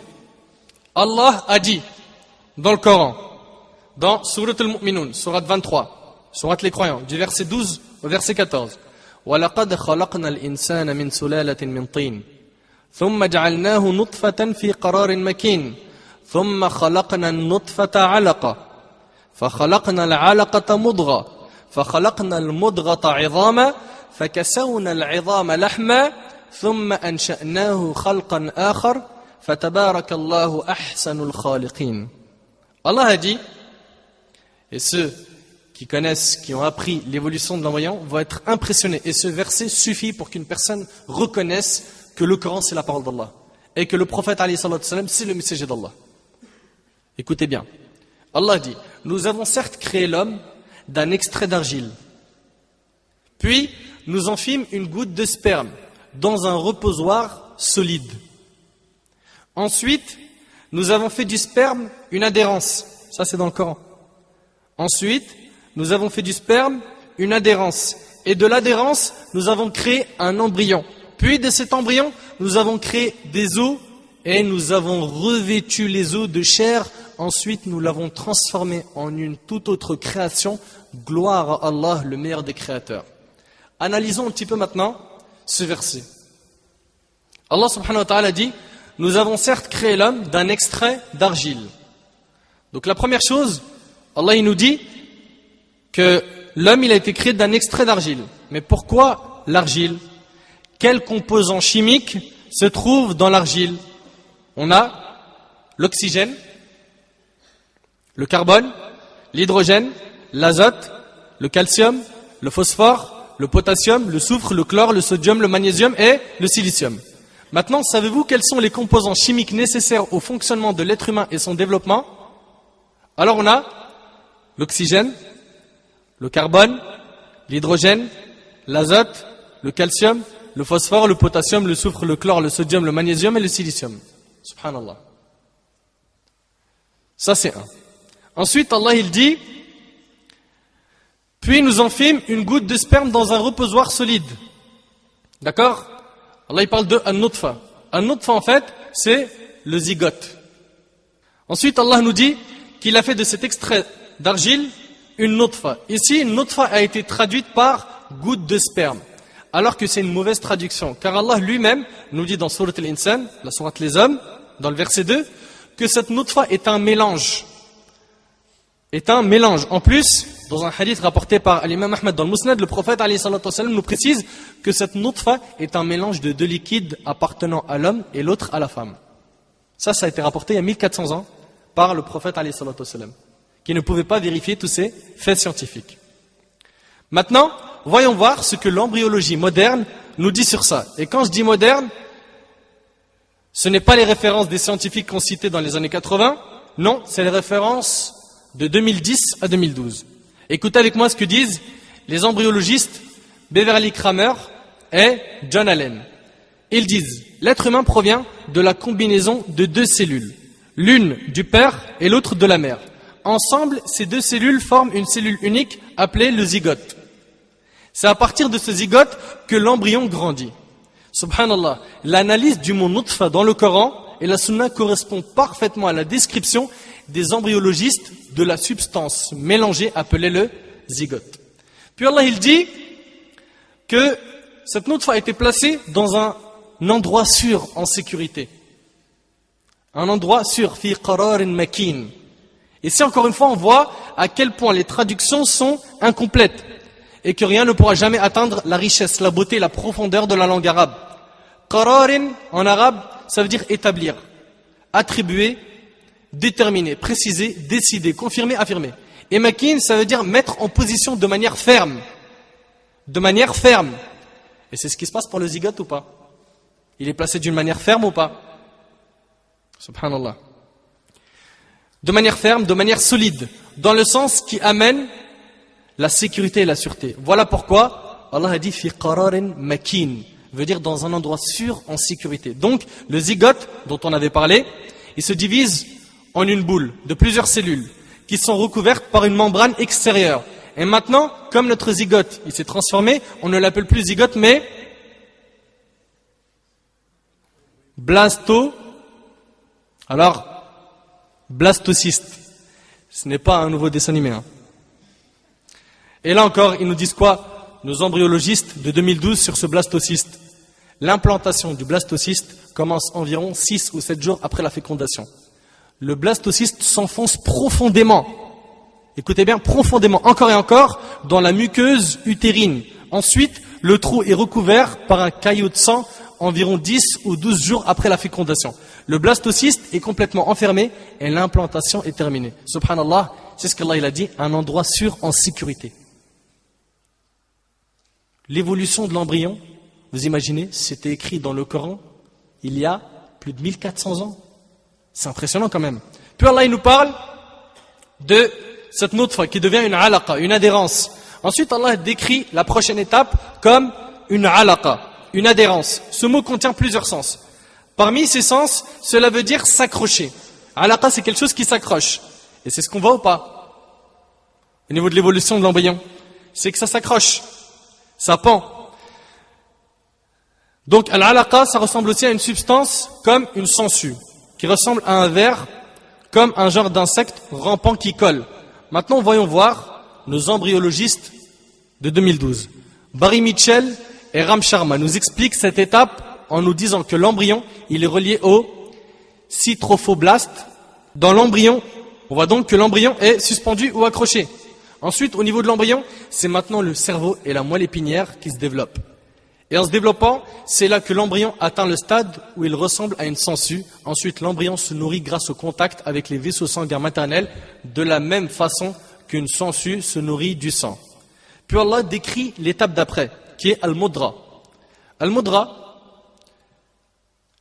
Allah a dit dans le Coran, dans Surat al-Mu'minun, Surat 23, Surat les croyants, du verset 12 au verset 14. وَلَقَدْ خَلَقْنَا الْإِنسَانَ مِنْ سُلَالَةٍ مِنْ طِينٍ ثُمَّ جَعَلْنَاهُ نُطْفَةً فِي قَرَارٍ مَكِينٍ ثُمَّ خَلَقْنَا النُّطْفَةَ عَلَقَةً فَخَلَقْنَا الْعَلَقَةَ مُضْغَةً فَخَلَقْنَا الْمُضْغَةَ عِظَامًا فَكَسَوْنَا الْعِظَامَ لَحْمًا ثُمَّ أَنشَأْنَاهُ خَلْقًا آخَرَ فَتَبَارَكَ اللَّهُ أَحْسَنُ الْخَالِقِينَ. Allah a dit, et ceux qui connaissent, qui ont appris l'évolution de l'embryon, vont être impressionnés. Et ce verset suffit pour qu'une personne reconnaisse que le Coran c'est la parole d'Allah. Et que le prophète alayhi salatu salam c'est le messager d'Allah. Écoutez bien. Allah dit, nous avons certes créé l'homme d'un extrait d'argile. Puis, nous en fîmes une goutte de sperme dans un reposoir solide. Ensuite, nous avons fait du sperme une adhérence. Ça, c'est dans le Coran. Ensuite, nous avons fait du sperme une adhérence. Et de l'adhérence, nous avons créé un embryon. Puis de cet embryon, nous avons créé des os et nous avons revêtu les os de chair. Ensuite, nous l'avons transformé en une toute autre création. Gloire à Allah, le meilleur des créateurs. Analysons un petit peu maintenant ce verset. Allah subhanahu wa ta'ala dit, nous avons certes créé l'homme d'un extrait d'argile. Donc la première chose, Allah il nous dit que l'homme il a été créé d'un extrait d'argile. Mais pourquoi l'argile? Quels composants chimiques se trouvent dans l'argile? On a l'oxygène, le carbone, l'hydrogène, l'azote, le calcium, le phosphore, le potassium, le soufre, le chlore, le sodium, le magnésium et le silicium. Maintenant, savez-vous quels sont les composants chimiques nécessaires au fonctionnement de l'être humain et son développement? Alors on a l'oxygène, le carbone, l'hydrogène, l'azote, le calcium, le phosphore, le potassium, le soufre, le chlore, le sodium, le magnésium et le silicium. Subhanallah. Ça c'est un. Ensuite, Allah il dit, puis nous en fîmes une goutte de sperme dans un reposoir solide. D'accord? Allah il parle de an-nutfa. An-nutfa en fait, c'est le zygote. Ensuite, Allah nous dit qu'il a fait de cet extrait d'argile une nutfa. Ici, une nutfa a été traduite par goutte de sperme. Alors que c'est une mauvaise traduction. Car Allah lui-même nous dit dans Surat al-Insan, la sourate les hommes, dans le verset 2, que cette nutfa est un mélange. Est un mélange. En plus, dans un hadith rapporté par l'imam Ahmed dans le Musnad, le prophète alayhi salatu wa sallam nous précise que cette nutfa est un mélange de deux liquides appartenant à l'homme et l'autre à la femme. Ça a été rapporté il y a 1400 ans par le prophète alayhi salatu wa sallam, qui ne pouvait pas vérifier tous ces faits scientifiques. Maintenant, voyons voir ce que l'embryologie moderne nous dit sur ça. Et quand je dis moderne, ce n'est pas les références des scientifiques qu'on citait dans les années 80, non, c'est les références de 2010 à 2012. Écoutez avec moi ce que disent les embryologistes Beverly Kramer et John Allen. Ils disent, l'être humain provient de la combinaison de deux cellules, l'une du père et l'autre de la mère. Ensemble, ces deux cellules forment une cellule unique appelée le zygote. C'est à partir de ce zygote que l'embryon grandit. Subhanallah, l'analyse du mot nutfa dans le Coran et la sunna correspond parfaitement à la description des embryologistes de la substance mélangée appelée le zygote. Puis Allah il dit que cette nutfa a été placée dans un endroit sûr, en sécurité. Un endroit sûr, fi qararin makin. Et si encore une fois on voit à quel point les traductions sont incomplètes et que rien ne pourra jamais atteindre la richesse, la beauté, la profondeur de la langue arabe. Qararin en arabe, ça veut dire établir, attribuer, déterminer, préciser, décider, confirmer, affirmer. Et makin, ça veut dire mettre en position de manière ferme. De manière ferme. Et c'est ce qui se passe pour le zygote ou pas? Il est placé d'une manière ferme ou pas? Subhanallah. De manière ferme, de manière solide, dans le sens qui amène la sécurité et la sûreté. Voilà pourquoi Allah a dit fi qararin makin, veut dire dans un endroit sûr, en sécurité. Donc le zygote dont on avait parlé, il se divise en une boule de plusieurs cellules qui sont recouvertes par une membrane extérieure. Et maintenant, comme notre zygote il s'est transformé, on ne l'appelle plus zygote mais blastocyste. Ce n'est pas un nouveau dessin animé. Et là encore, ils nous disent quoi? Nos embryologistes de 2012 sur ce blastocyste. L'implantation du blastocyste commence environ 6 ou 7 jours après la fécondation. Le blastocyste s'enfonce profondément. Écoutez bien, profondément, encore et encore, dans la muqueuse utérine. Ensuite, le trou est recouvert par un caillot de sang environ 10 ou 12 jours après la fécondation. Le blastocyste est complètement enfermé et l'implantation est terminée. Subhanallah, c'est ce qu'Allah il a dit, un endroit sûr en sécurité. L'évolution de l'embryon, vous imaginez, c'était écrit dans le Coran il y a plus de 1400 ans. C'est impressionnant quand même. Puis Allah il nous parle de cette nutfa qui devient une alaqa, une adhérence. Ensuite Allah décrit la prochaine étape comme une alaqa, une adhérence. Ce mot contient plusieurs sens. Parmi ces sens, cela veut dire s'accrocher. Alaqa c'est quelque chose qui s'accroche. Et c'est ce qu'on voit ou pas? Au niveau de l'évolution de l'embryon, c'est que ça s'accroche, ça pend. Donc al-alaqa ça ressemble aussi à une substance comme une sangsue, qui ressemble à un ver, comme un genre d'insecte rampant qui colle. Maintenant, voyons voir nos embryologistes de 2012. Barry Mitchell et Ram Sharma nous expliquent cette étape en nous disant que l'embryon, il est relié au cytrophoblaste. Dans l'embryon, on voit donc que l'embryon est suspendu ou accroché. Ensuite, au niveau de l'embryon, c'est maintenant le cerveau et la moelle épinière qui se développent. Et en se développant, c'est là que l'embryon atteint le stade où il ressemble à une sangsue. Ensuite, l'embryon se nourrit grâce au contact avec les vaisseaux sanguins maternels, de la même façon qu'une sangsue se nourrit du sang. Puis Allah décrit l'étape d'après, qui est Al-Mudra. Al-Mudra,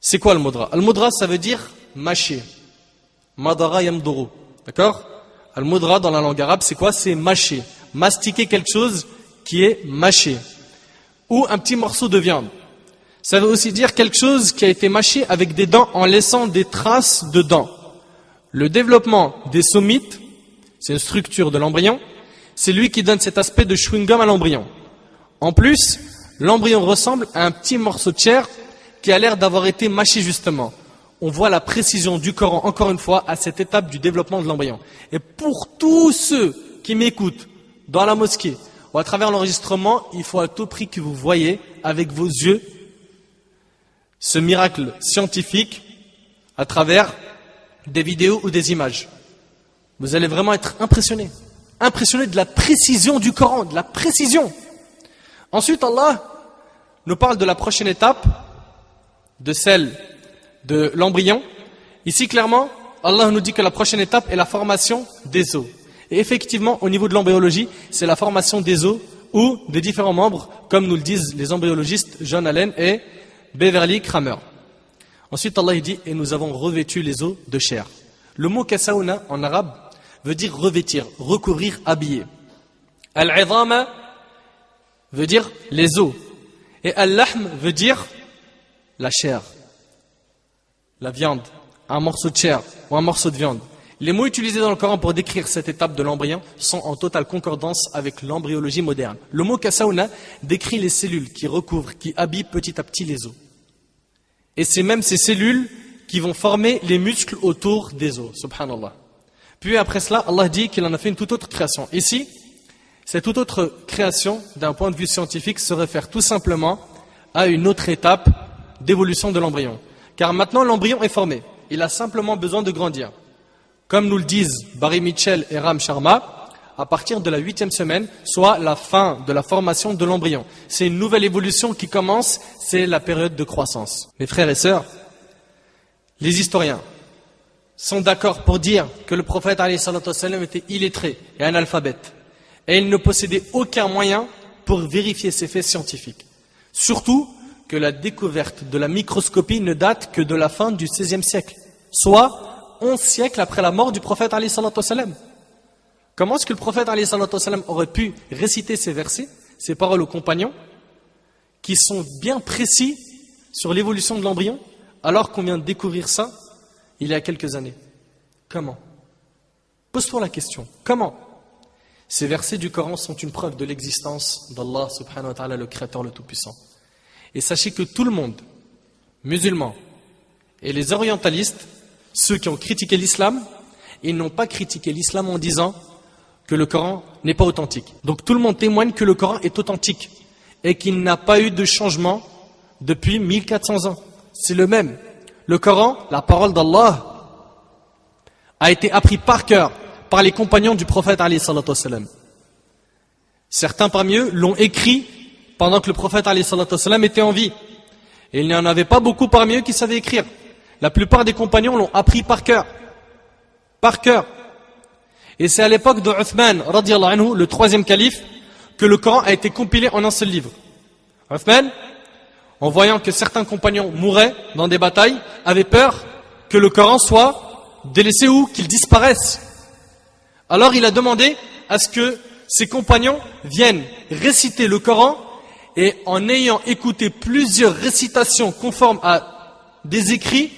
c'est quoi Al-Mudra? Al-Mudra, ça veut dire mâcher. Madara yamduru. D'accord? Al-Mudra, dans la langue arabe, c'est quoi? C'est mâcher. Mastiquer quelque chose qui est mâché. Ou un petit morceau de viande. Ça veut aussi dire quelque chose qui a été mâché avec des dents en laissant des traces de dents. Le développement des somites, c'est une structure de l'embryon, c'est lui qui donne cet aspect de chewing-gum à l'embryon. En plus, l'embryon ressemble à un petit morceau de chair qui a l'air d'avoir été mâché justement. On voit la précision du Coran, encore une fois, à cette étape du développement de l'embryon. Et pour tous ceux qui m'écoutent dans la mosquée, ou à travers l'enregistrement, il faut à tout prix que vous voyez avec vos yeux ce miracle scientifique à travers des vidéos ou des images. Vous allez vraiment être impressionnés. Impressionnés de la précision du Coran, de la précision. Ensuite, Allah nous parle de la prochaine étape, de celle de l'embryon. Ici, clairement, Allah nous dit que la prochaine étape est la formation des os. Et effectivement, au niveau de l'embryologie, c'est la formation des os ou des différents membres, comme nous le disent les embryologistes John Allen et Beverly Kramer. Ensuite, Allah dit, et nous avons revêtu les os de chair. Le mot kasaouna en arabe veut dire revêtir, recouvrir, habiller. Al-'idhama veut dire les os. Et al-lahm veut dire la chair, la viande, un morceau de chair ou un morceau de viande. Les mots utilisés dans le Coran pour décrire cette étape de l'embryon sont en totale concordance avec l'embryologie moderne. Le mot kassaouna décrit les cellules qui recouvrent, qui habillent petit à petit les os. Et c'est même ces cellules qui vont former les muscles autour des os, subhanallah. Puis après cela, Allah dit qu'il en a fait une toute autre création. Ici, cette toute autre création, d'un point de vue scientifique, se réfère tout simplement à une autre étape d'évolution de l'embryon. Car maintenant, l'embryon est formé. Il a simplement besoin de grandir. Comme nous le disent Barry Mitchell et Ram Sharma, à partir de la 8e semaine, soit la fin de la formation de l'embryon. C'est une nouvelle évolution qui commence, c'est la période de croissance. Mes frères et sœurs, les historiens sont d'accord pour dire que le prophète alayhi salatu wassalam était illettré et analphabète. Et il ne possédait aucun moyen pour vérifier ces faits scientifiques. Surtout que la découverte de la microscopie ne date que de la fin du XVIe siècle, soit 11 siècles après la mort du prophète alayhi salatu wassalam. Comment est-ce que le prophète alayhi salatu wassalam aurait pu réciter ces versets, ces paroles aux compagnons, qui sont bien précis sur l'évolution de l'embryon, alors qu'on vient de découvrir ça il y a quelques années? Comment? Pose-toi la question. Comment? Ces versets du Coran sont une preuve de l'existence d'Allah subhanahu wa ta'ala, le Créateur le Tout-Puissant. Et sachez que tout le monde, musulmans et les orientalistes, ceux qui ont critiqué l'islam, ils n'ont pas critiqué l'islam en disant que le Coran n'est pas authentique. Donc tout le monde témoigne que le Coran est authentique et qu'il n'a pas eu de changement depuis 1400 ans. C'est le même. Le Coran, la parole d'Allah, a été appris par cœur par les compagnons du prophète alayhi salatu wassalam. Certains parmi eux l'ont écrit pendant que le prophète alayhi salatu wassalam était en vie. Et il n'y en avait pas beaucoup parmi eux qui savaient écrire. La plupart des compagnons l'ont appris par cœur. Par cœur. Et c'est à l'époque de Uthman, radiyallahu anhu, le 3e calife, que le Coran a été compilé en un seul livre. Uthman, en voyant que certains compagnons mouraient dans des batailles, avait peur que le Coran soit délaissé ou qu'il disparaisse. Alors il a demandé à ce que ses compagnons viennent réciter le Coran, et en ayant écouté plusieurs récitations conformes à des écrits,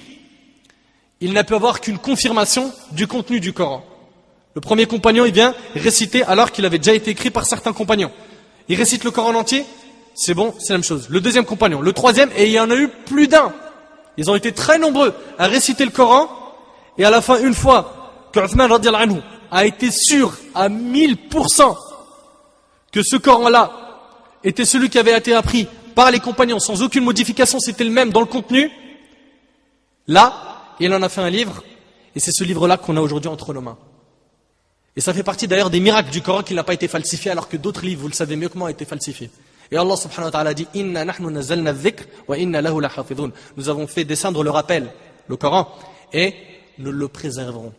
il n'a pu avoir qu'une confirmation du contenu du Coran. Le premier compagnon, il vient réciter alors qu'il avait déjà été écrit par certains compagnons. Il récite le Coran entier, c'est bon, c'est la même chose. Le deuxième compagnon, le troisième, et il y en a eu plus d'un. Ils ont été très nombreux à réciter le Coran, et à la fin, une fois que Uthman radiyallahu anhu a été sûr à 1000% que ce Coran-là était celui qui avait été appris par les compagnons sans aucune modification, c'était le même dans le contenu, là, il en a fait un livre, et c'est ce livre-là qu'on a aujourd'hui entre nos mains. Et ça fait partie d'ailleurs des miracles du Coran qu'il n'a pas été falsifié, alors que d'autres livres, vous le savez mieux que moi, ont été falsifiés. Et Allah subhanahu wa ta'ala dit Inna nahnu nazzalna adh-dhikr wa inna lahu lahafidhun. Nous avons fait descendre le rappel, le Coran, et nous le préserverons.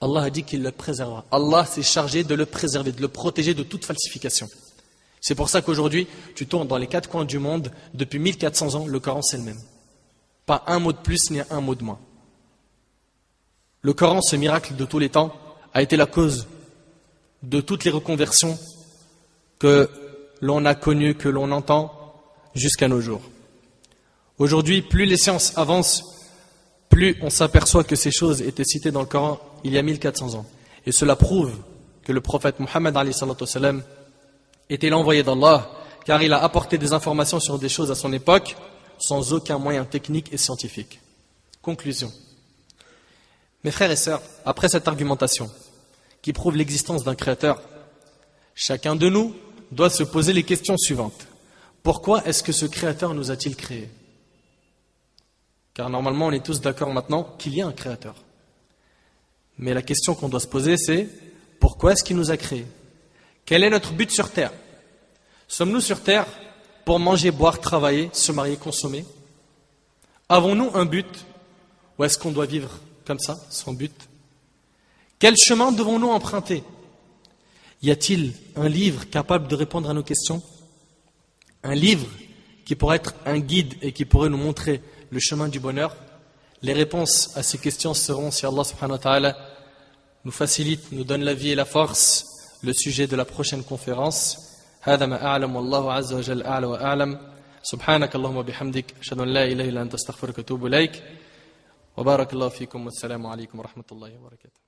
Allah a dit qu'il le préservera. Allah s'est chargé de le préserver, de le protéger de toute falsification. C'est pour ça qu'aujourd'hui, tu tournes dans les 4 coins du monde, depuis 1400 ans, le Coran c'est le même. Pas un mot de plus, ni un mot de moins. Le Coran, ce miracle de tous les temps, a été la cause de toutes les reconversions que l'on a connues, que l'on entend jusqu'à nos jours. Aujourd'hui, plus les sciences avancent, plus on s'aperçoit que ces choses étaient citées dans le Coran il y a 1400 ans. Et cela prouve que le prophète Mohammed alayhi salatu wassalam était l'envoyé d'Allah, car il a apporté des informations sur des choses à son époque sans aucun moyen technique et scientifique. Conclusion. Mes frères et sœurs, après cette argumentation qui prouve l'existence d'un créateur, chacun de nous doit se poser les questions suivantes. Pourquoi est-ce que ce créateur nous a-t-il créés? Car normalement on est tous d'accord maintenant qu'il y a un créateur. Mais la question qu'on doit se poser c'est, pourquoi est-ce qu'il nous a créés? Quel est notre but sur terre? Sommes-nous sur terre pour manger, boire, travailler, se marier, consommer? Avons-nous un but? Ou est-ce qu'on doit vivre comme ça, sans but? Quel chemin devons-nous emprunter? Y a-t-il un livre capable de répondre à nos questions? Un livre qui pourrait être un guide et qui pourrait nous montrer le chemin du bonheur? Les réponses à ces questions seront, si Allah subhanahu wa ta'ala nous facilite, nous donne la vie et la force, le sujet de la prochaine conférence. هذا ما أعلم والله عز وجل أعلى وأعلم سبحانك اللهم وبحمدك أشهد أن لا إله إلا أنت أستغفرك وأتوب إليك وبارك الله فيكم والسلام عليكم ورحمة الله وبركاته.